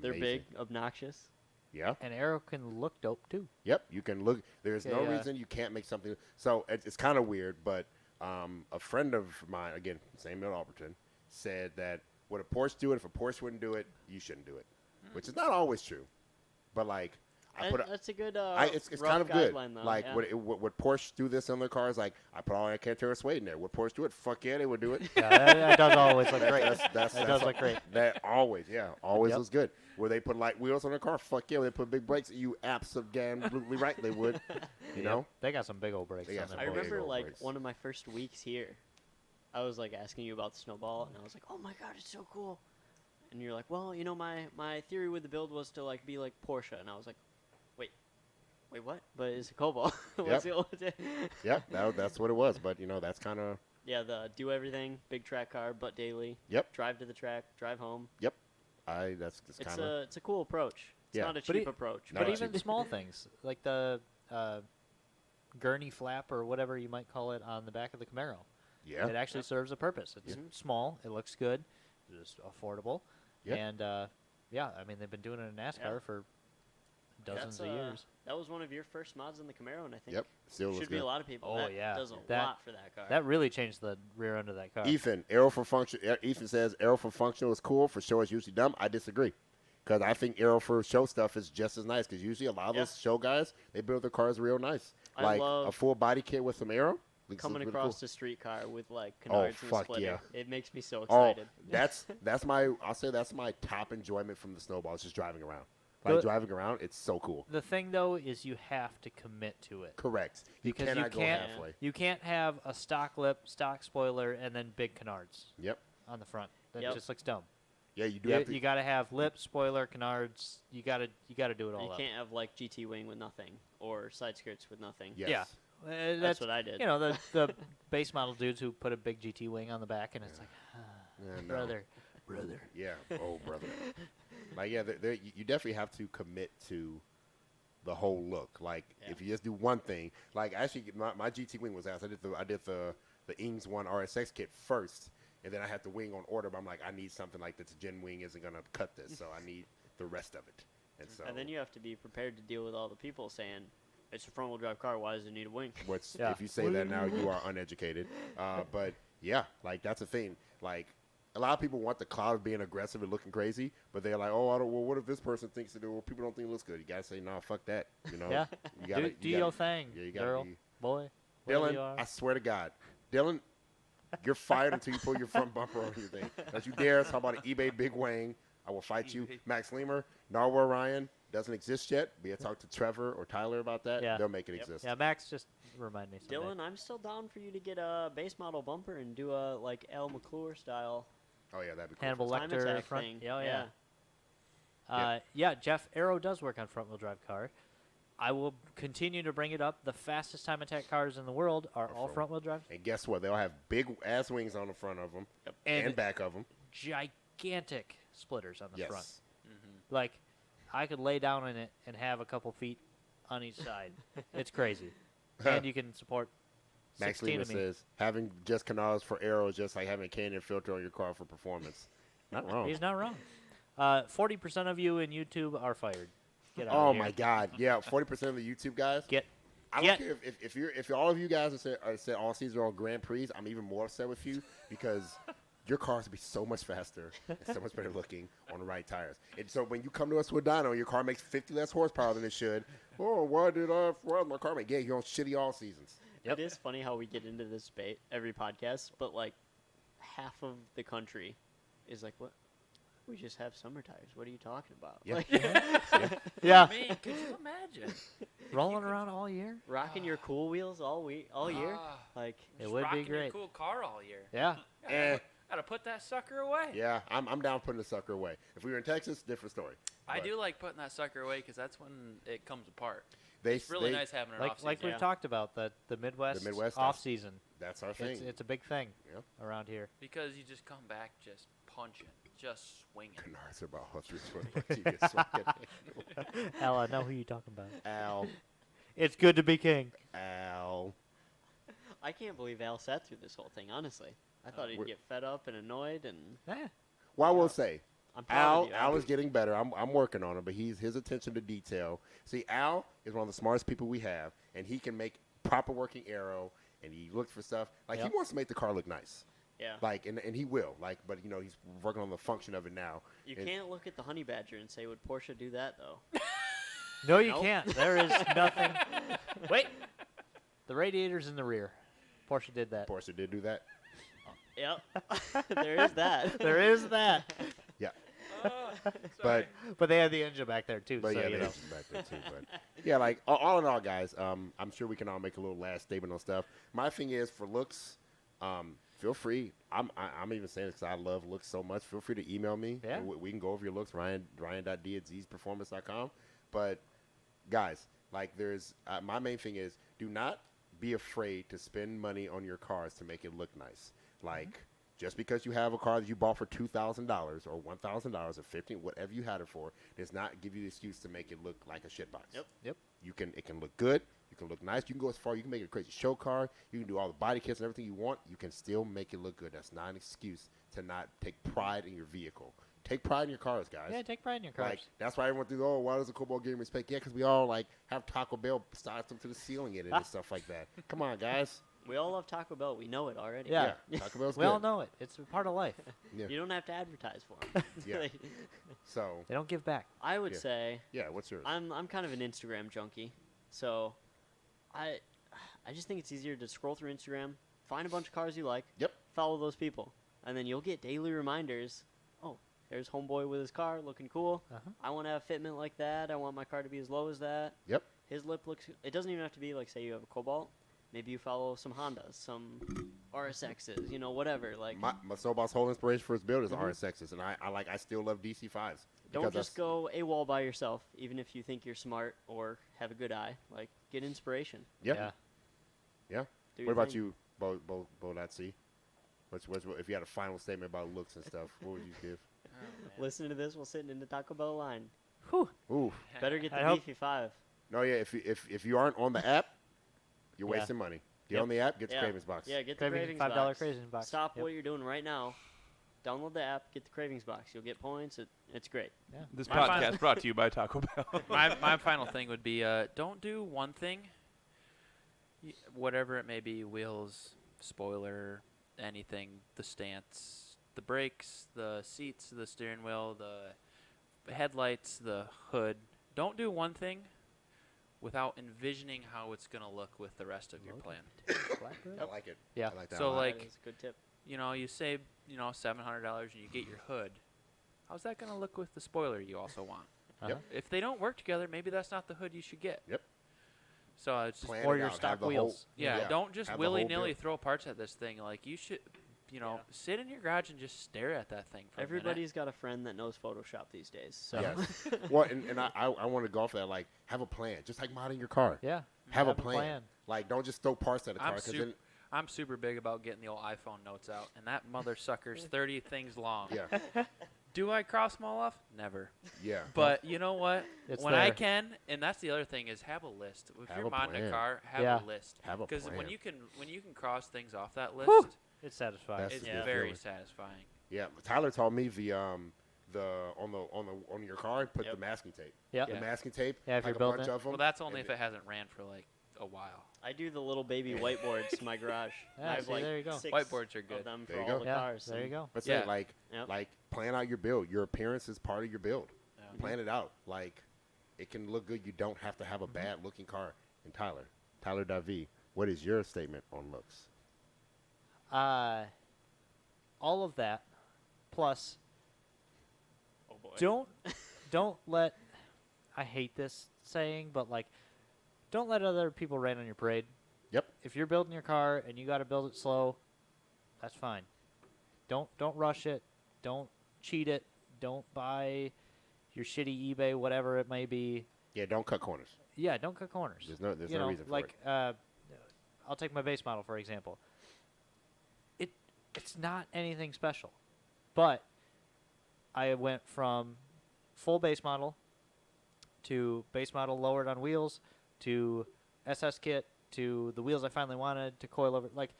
They're Amazing. big, obnoxious. Yeah. And Arrow can look dope too. Yep. You can look. There's no Yeah. reason you can't make something. So it's kind of weird, but a friend of mine, again, same in Alberton, said that would a Porsche do it? If a Porsche wouldn't do it, you shouldn't do it, which is not always true. But like, I put. That's a good. It's rough kind of good. guideline, though, Like, yeah. would Porsche do this on their cars? Like, I put all that Cantera suede in there. Would Porsche do it? Fuck yeah, they would do it. Yeah, that does always look great. That's That does look great. That always, yeah, always Yep. was good. Where they put light wheels on their car? Fuck yeah. Where they put big brakes? You absolutely right. They would. You know. They got some big old brakes They got on some that I big boy. remember old like brakes. one of my first weeks here, I was like asking you about the Snowball, and I was like, "Oh my god, it's so cool!" And you're like, "Well, my theory with the build was to like be like Porsche," and I was like, "Wait, what?" But it's a Cobalt. What's the Yep. That's what it was. But that's kind of. Yeah, the do everything, big track car, but daily. Yep. Drive to the track, drive home. That's It's kind of. it's a cool approach. It's Yeah. not a But cheap approach. No, But it's even cheap. small things like the gurney flap or whatever you might call it on the back of the Camaro, Yeah. it actually serves a purpose. It's small, it looks good, it's affordable, Yep. and I mean they've been doing it in NASCAR Yeah. for dozens of years. That was one of your first mods in the Camaro, and I think Yep. Still looks should be good. a lot of people. Oh, that yeah. does a That- lot for that car. That really changed the rear end of that car. Ethan, arrow for function. Ethan says arrow for functional is cool. For show is usually dumb. I disagree. Because I think arrow for show stuff is just as nice. Because usually a lot of Yeah. those show guys, they build their cars real nice. I Like love a full body kit with some arrow. looks coming really across cool. the street car with like Oh, canards and fuck splitter. yeah. It makes me so Oh, excited. that's my. I'll say that's my top enjoyment from the snowballs. Just driving around. Like The- driving around, it's so cool. The thing though is you have to commit to it. Correct. Because you cannot go can't- halfway. You can't have a stock lip, stock spoiler, and then big canards Yep. on the front. That Yep. just looks dumb. Yeah, you do You, have to. you got to have lip, spoiler, canards. You got to do it all You up. can't have like GT wing with nothing or side skirts with nothing. Yes. Yeah. That's what I did. You know the base model dudes who put a big GT wing on the back, and it's like, Yeah, no. brother. Yeah. Oh, brother. Like, yeah, you definitely have to commit to the whole look. Like, Yeah. if you just do one thing, like actually, my GT wing was asked. I did the Ings One RSX kit first, and then I had the wing on order. But I'm like, I need something like this. Gen wing isn't gonna cut this, so I need the rest of it. And so, And then you have to be prepared to deal with all the people saying, it's a front-wheel drive car, why does it need a wing? which Yeah. if you say that now, you are uneducated. But yeah, like that's a thing. Like a lot of people want the cloud of being aggressive and looking crazy, but they're like, oh, I don't. Well, what if this person thinks it? Well, people don't think it looks good. You gotta say, no, fuck that. You know. Yeah. You gotta, do you your gotta, thing, yeah, you gotta girl, be- boy. whatever you Dylan, are. I swear to God, Dylan, you're fired until you pull your front bumper on your thing. Don't you dare talk about an eBay Big Wang. I will fight you. eBay. Max Lemur, Narwhal Ryan doesn't exist yet. We had talked to Trevor or Tyler about that. Yeah. They'll make it Yep. exist. Yeah, Max, just remind me. Someday. Dylan, I'm still down for you to get a base model bumper and do a like Al McClure style Oh yeah, that'd be cool. Hannibal time Lecter attack front. thing. Yeah, oh, yeah. Jeff Arrow does work on front-wheel drive car. I will continue to bring it up. The fastest time attack cars in the world are all front. front-wheel drive. And guess what? They'll have big ass wings on the front of them and back of them. Gigantic splitters on the Yes. front. Like, I could lay down in it and have a couple feet on each side. It's crazy. And you can support Max 16 Lehman of me. says having just canals for arrows just like having a canyon filter on your car for performance. Not wrong. He's not wrong. 40% of you in YouTube are fired. Get out Oh of here. my God! Yeah, 40% of the YouTube guys. Get I don't Get- care if all of you guys are said all seasons are on Grand Prix. I'm even more upset with you because your cars will be so much faster and so much better looking on the right tires. And so when you come to us with dyno, and your car makes 50 less horsepower than it should. Oh, why did my car make? Yeah, you're on shitty all seasons. Yep. It is funny how we get into this debate every podcast, but like half of the country is like, what? We just have summer tires. What are you talking about? Yeah. Like, Yeah. Man, could you imagine? Rolling around all year. rocking your cool wheels all year. Ah, Like, It just would be rocking your great. cool car all year. Yeah. Gotta put that sucker away. Yeah, I'm down putting the sucker away. If we were in Texas, different story. I But do like putting that sucker away because that's when it comes apart. They, It's really they- nice having an Like off like season. we've talked about the Midwest, Midwest off does. season. That's our thing. It's a big thing Yep. around here. Because you just come back just punching, just swinging. Canards about Hutcher's TV. Al, I know who you're talking about. Al, It's good to be king. Al. I can't believe Al sat through this whole thing, honestly. I thought he'd We're- get fed up and annoyed, and Eh, Well, I will say, I'm proud of you. Al is getting better. I'm working on it, but his attention to detail. See, Al is one of the smartest people we have, and he can make proper working aero, and he looks for stuff. Like, Yep. he wants to make the car look nice. Yeah. Like, and he will. Like, but, you know, he's working on the function of it now. You and- can't look at the Honey Badger and say, would Porsche do that, though? no, you Nope. can't. There is nothing. Wait. The radiator's in the rear. Porsche did that. Porsche did do that. Yep. There is that. There is that. Yeah. Sorry. But But they had the engine back there too. But so yeah, you know. there's back there too. But yeah, like all in all, guys, I'm sure we can all make a little last statement on stuff. My thing is for looks, feel free. I'm even saying this because I love looks so much. Feel free to email me. Yeah. And we can go over your looks. Ryan.d@ZZPerformance.com. But guys, like there's my main thing is do not be afraid to spend money on your cars to make it look nice. Like. Just because you have a car that you bought for $2,000 or $1,000 or $15, whatever you had it for, does not give you the excuse to make it look like a shitbox. Yep. Yep. It can look good. You can look nice. You can go as far. You can make it a crazy show car. You can do all the body kits and everything you want. You can still make it look good. That's not an excuse to not take pride in your vehicle. Take pride in your cars, guys. Yeah, take pride in your cars. Like that's why everyone thinks, oh, why does a Cobalt get respect? Yeah, because we all like have Taco Bell stars them to the ceiling in it and stuff like that. Come on, guys. We all love Taco Bell. We know it already. Yeah. Taco Bell's we good. all know it. It's a part of life. Yeah. You don't have to advertise for them. Yeah. So They don't give back. I would Yeah. say yeah, what's yours? I'm kind of an Instagram junkie, so I just think it's easier to scroll through Instagram, find a bunch of cars you like, Yep. follow those people, and then you'll get daily reminders. Oh, there's homeboy with his car looking cool. Uh-huh. I want to have fitment like that. I want my car to be as low as that. Yep. His lip looks. It doesn't even have to be like, say you have a Cobalt. Maybe you follow some Hondas, some RSXs, you know, whatever. Like, My Snowball's whole inspiration for his build is Mhm. RSXs, and I still love DC5s. don't because just go AWOL by yourself, even if you think you're smart or have a good eye. Like, get inspiration. Yep. Yeah. Yeah. Do What your about thing. you, Bo Nazi? What's if you had a final statement about looks and stuff, what would you give? Listening to this while sitting in the Taco Bell line. Whew. Ooh. Better get the I hope- beefy 5. No, yeah. If you aren't on the app, you're Yeah. wasting money. Get Yep. on the app, get the Yeah. Cravings box. Yeah, get the Cravings, cravings $5 box. cravings box. Stop Yep. what you're doing right now. Download the app, get the cravings box. You'll get points. It's great. Yeah. This My final- podcast brought to you by Taco Bell. my final thing would be don't do one thing, whatever it may be, wheels, spoiler, anything, the stance, the brakes, the seats, the steering wheel, the headlights, the hood. Don't do one thing without envisioning how it's going to look with the rest of your plan. I like it. Yeah. I like that. So, a lot. like- That is a good tip. You know, you save, $700 and you get your hood. How's that going to look with the spoiler you also want? Uh-huh. If they don't work together, maybe that's not the hood you should get. Yep. So it's just Plan Or it your out, stock have the wheels. yeah, don't just have the whole willy-nilly build. throw parts at this thing. Like you should, Yeah. sit in your garage and just stare at that thing for a minute. Everybody's got a friend that knows Photoshop these days. So Yes. Well, and I want to go off that. Like, have a plan, just like modding your car. Yeah. Have a plan. Like, don't just throw parts at a car. I'm 'Cause super, then, I'm super big about getting the old iPhone notes out, and that mother sucker's 30 things long. yeah, Do I cross them all off? Never. yeah. But you know what? It's when I there. can, and that's the other thing is have a list. If Have you're a modding a plan. car, have Yeah. a list. Have a Because plan. when you can cross things off that list, Whew. It's satisfying. That's it's the good very feeling. satisfying. Yeah, Tyler told me the on your car, put Yep. the masking tape. Yeah. The Yeah. masking tape. Yeah, if like you're a building bunch it. of them. Well, that's only if it hasn't ran for like a while. I do the little baby whiteboards in my garage. Yeah, I have see, like there you go. 6 Whiteboards are good. of them There for you all go. the Yeah, cars. there you and- go. But Yeah. say Yep. like plan out your build. Your appearance is part of your build. Yeah. Plan it out. Like it can look good. You don't have to have a bad looking car. And Tyler.V, what is your statement on looks? All of that, plus Oh boy. don't let. I hate this saying, but like, don't let other people rain on your parade. Yep. If you're building your car and you got to build it slow, that's fine. Don't rush it. Don't cheat it. Don't buy your shitty eBay, whatever it may be. Yeah, don't cut corners. Yeah, don't cut corners. There's You no know, reason for like, it. I'll take my base model for example. It's not anything special, but I went from full base model to base model lowered on wheels to SS kit to the wheels I finally wanted to coil over. Like,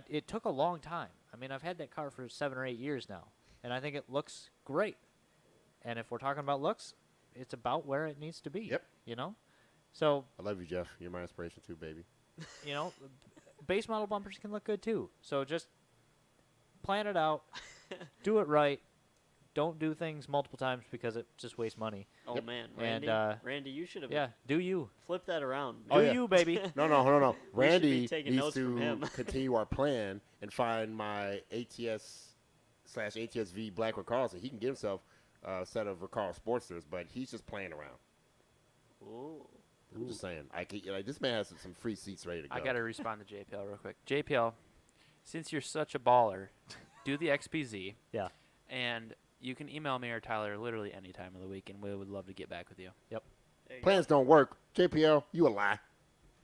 it took a long time. I mean, I've had that car for 7 or 8 years now, and I think it looks great. And if we're talking about looks, it's about where it needs to be. Yep. You know, so I love you, Jeff. You're my inspiration too, baby. you know, base model bumpers can look good too. So just plan it out, do it right. Don't do things multiple times because it just wastes money. Oh Yep. man, And, Randy, you should have Yeah, do you. flipped that around. Oh, Do yeah. you, baby. No. We should be Randy taking needs notes from to him. continue our plan and find my ATS/ATSV black Recalls, and he can get himself a set of Recall Sportsters, but he's just playing around. Ooh. I'm just saying, this man has some free seats ready to go. I got to respond to JPL real quick. JPL, since you're such a baller, do the XPZ. Yeah. And you can email me or Tyler literally any time of the week, and we would love to get back with you. There you Plans don't work. JPL, you a lie.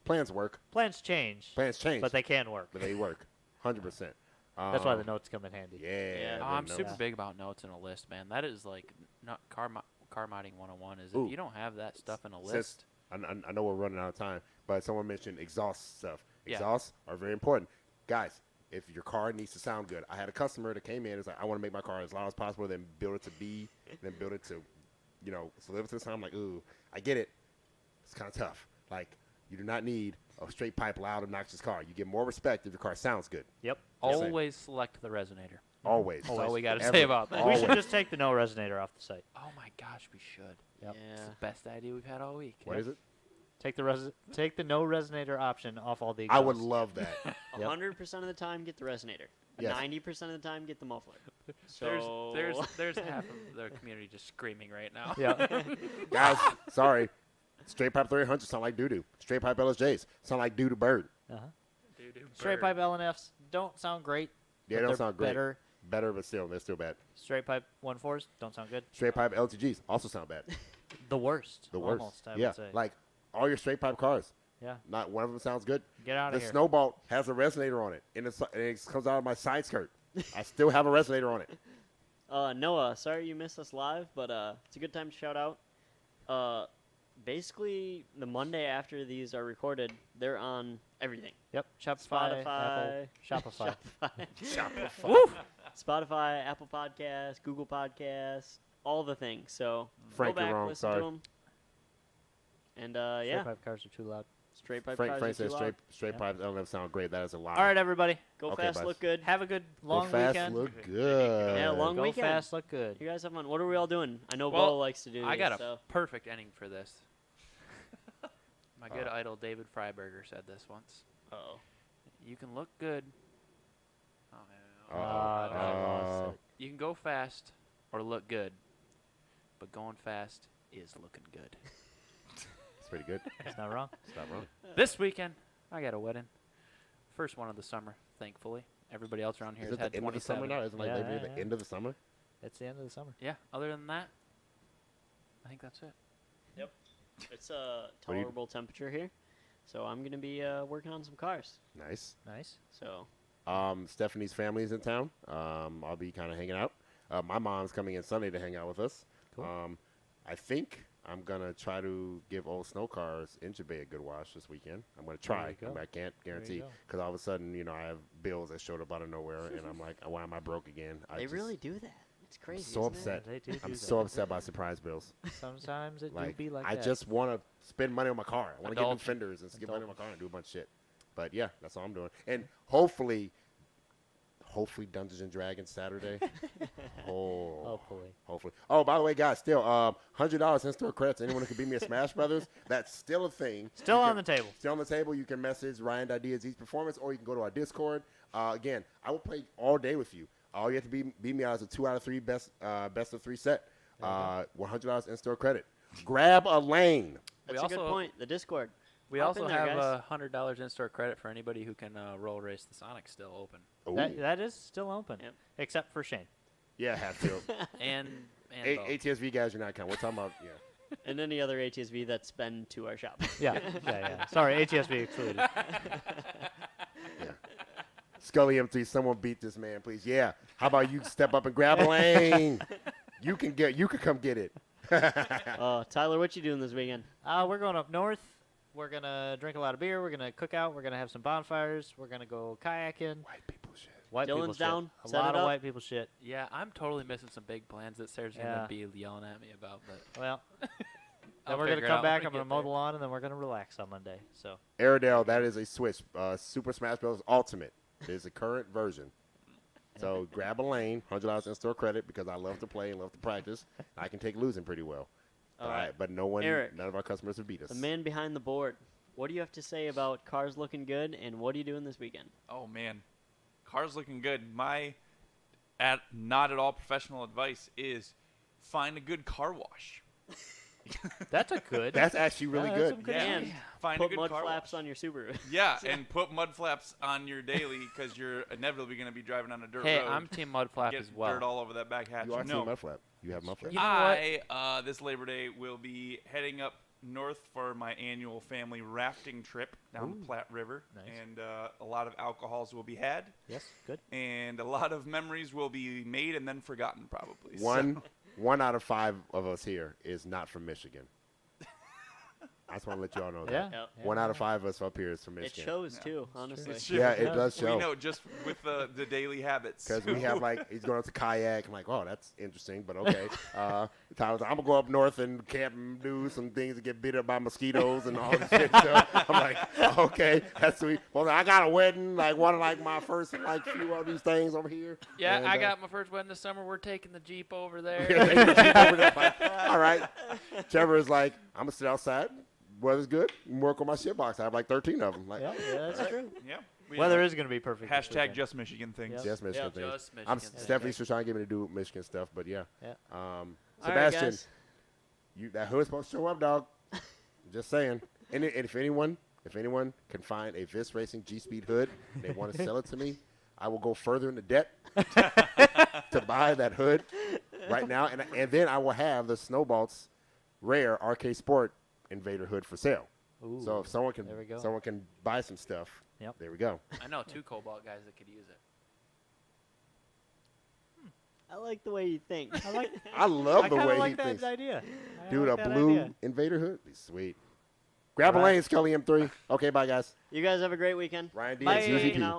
Plans work. Plans change, Plans change, but they can work. but they work. 100%. That's why the notes come in handy. Yeah. Yeah. the Oh, I'm notes. super big about notes in a list, man. That is like not car modding 101. Is Ooh. if you don't have that stuff in a Since- list, I know we're running out of time, but someone mentioned exhaust stuff. Yeah. Exhausts are very important. Guys, if your car needs to sound good, I had a customer that came in and was like, I want to make my car as loud as possible, then build it to B, then build it to, solidify to the sound. I'm like, ooh, I get it. It's kind of tough. Like, you do not need a straight pipe, loud, obnoxious car. You get more respect if your car sounds good. Yep. Yes. always select the resonator. Always. That's all we got to Ever. say about that. We Always. should just take the no resonator off the site. Oh my gosh, we should. Yep. Yeah. It's the best idea we've had all week. What is it? Take the no resonator option off all the I would exhausts. love that. 100% of the time, get the resonator. Yes. 90% of the time, get the muffler. So There's half of the community just screaming right now. Yeah. Guys, sorry. Straight pipe 300 sound like doo-doo. Straight pipe LSJs sound like doo-doo bird. Uh-huh. Doo-doo Straight bird. pipe LNFs don't sound great. Yeah, but they don't they're sound great. Better. Better, but still, they're still bad. Straight pipe 1.4s don't sound good. Straight pipe LTGs also sound bad. The worst. The worst. Almost, I yeah, would say. like all your straight pipe cars. Yeah. Not one of them sounds good. Get out The of here. Snowball has a resonator on it, and it comes out of my side skirt. I still have a resonator on it. Noah, sorry you missed us live, but it's a good time to shout out. Basically, the Monday after these are recorded, they're on everything. Yep. Shopify, Spotify, Apple, Shopify. Shopify, Spotify, Apple Podcasts, Google Podcasts, all the things. So Frank, go you're back, wrong. listen Sorry. to them. And Straight yeah, pipe cars are too loud. straight pipe Frank cars says are too loud. straight Yeah. pipes LNF sound great. That is a lie. All right, everybody. Go Okay, fast, bud. look good. Have a good Go long fast, weekend. look good. Yeah, long Go weekend. fast, look good. You guys have fun. What are we all doing? I know Well, Bo likes to do I these, got a so. perfect ending for this. My good idol David Freiberger said this once. Uh-oh. You can look good. Oh, Uh-oh. no. I lost it. You can go fast or look good, but going fast is looking good. It's pretty good. It's not wrong. It's not wrong. This weekend, I got a wedding. First one of the summer, thankfully. Everybody else around here Is has it had the end of the 27. summer now? Isn't it like Yeah, maybe yeah, the yeah. end of the summer? It's the end of the summer. Yeah, other than that, I think that's it. It's a What do you- tolerable temperature here, so I'm going to be working on some cars. Nice. Nice. So, Stephanie's family is in town. I'll be kind of hanging out. My mom's coming in Sunday to hang out with us. Cool. I think I'm going to try to give old snow cars engine bay a good wash this weekend. I'm going to try. you go. I mean, I can't guarantee go. because all of a sudden, I have bills that showed up out of nowhere, and I'm like, why am I broke again? they really do that. It's crazy. so isn't upset. They do I'm do so that. upset by surprise bills. Sometimes it Like, do be like I that. just want to spend money on my car. I want to get new Adult- fenders and get money on my Adult. car and do a bunch of shit. But yeah, that's all I'm doing. And hopefully Dungeons and Dragons Saturday. Hopefully. Oh, by the way, guys, still $100 in-store credits. Anyone who can beat me at Smash Brothers, that's still a thing. Still You on can- the table. Still on the table. You can message Ryan at ZZPerformance, or you can go to our Discord. Again, I will play all day with you. All you have to beat me out is a 2 out of 3 best of 3 set. $100 in-store credit. Grab a lane. That's We a good also- point. The Discord. We Hop also in there, have guys. $100 in-store credit for anybody who can roll race the Sonic still open. Ooh. That is still open, Yep. except for Shane. Yeah, have to. And Bo. ATSV guys, you're not counting. We're talking about, yeah. And any other ATSV that's been to our shop. Yeah. Sorry, ATSV excluded. Scully M3, someone beat this man, please. Yeah. How about you step up and grab a lane? You can come get it. Tyler, what you doing this weekend? We're going up north. We're going to drink a lot of beer. We're going to cook out. We're going to have some bonfires. We're going to go kayaking. White people shit. White people Dylan's shit. down. A Set lot it of up. white people shit. Yeah, I'm totally missing some big plans that Sarah's Yeah. gonna be yelling at me about. But Well, I'll then we're going to figure it come out. back. I'm I'm going to gonna mow the lawn, and then we're going to relax on Monday. So Airedale, that is a Switch. Super Smash Bros. Ultimate. It is a current version. So grab a lane, $100 in-store credit, because I love to play and love to practice. I can take losing pretty well. All right. But Eric, none of our customers have beat us. The man behind the board. What do you have to say about cars looking good, and what are you doing this weekend? Oh man, car's looking good. My not at all professional advice is find a good car wash. that's a good. That's actually really that's good. some good And Find a put good mud car flaps wash. on your Subaru. Yeah, and put mud flaps on your daily because you're inevitably going to be driving on a dirt hey, road. I'm Team Mud Flap Get as well. dirt all over that back hatch. You are no, Team Mudflap. You have Mudflap. You know what? I this Labor Day will be heading up north for my annual family rafting trip down the Platte River, Nice. and a lot of alcohols will be had, Yes, good. and a lot of memories will be made and then forgotten, probably. So- One out of 5 of us here is not from Michigan. I just want to let you all know Yeah. that. Yep. One out of 5 of us up here is from It Michigan. shows, Yeah. too, honestly. It's true. Yeah, it does We show. know just with the daily habits. Because we have, like, he's going up to kayak. I'm like, oh, that's interesting, but okay. Tyler's like, I'm going to go up north and camp and do some things to get bit up by mosquitoes and all this shit. So I'm like, okay, that's sweet. Well, I got a wedding, like, one of, like, my first, like, few of these things over here. Yeah, And, I got my first wedding this summer. We're taking the Jeep over there. taking the Jeep over there, like, all right. Trevor is like, I'm going to sit outside. Weather's good. And work on my shit box. I have, like, 13 of them. Like, Yeah, that's true. Yeah. we Weather know. is going to be perfect. this Hashtag weekend. just Michigan things. Yep. just Michigan things. Just I'm Michigan. Stephanie's still trying to get me to do Michigan stuff, but yeah. Yeah. All right, Sebastian, guys. that hood's supposed to show up, dog. Just saying. And if anyone can find a Vis Racing G-Speed hood, and they want to sell it to me, I will go further into debt to buy that hood right now, and then I will have the Snowbalt's rare RK Sport Invader hood for sale. Ooh. So if someone There we go. can buy some stuff, Yep. there we go. I know 2 Cobalt guys that could use it. I like the way you think. I love I the kind way of like he that thinks. idea. I Dude, like a that blue idea. Invader hood, be sweet. Grab a Right. lane, Scully M3. Okay, bye guys. You guys have a great weekend. Ryan D. Bye. and Hanging ZZP. out.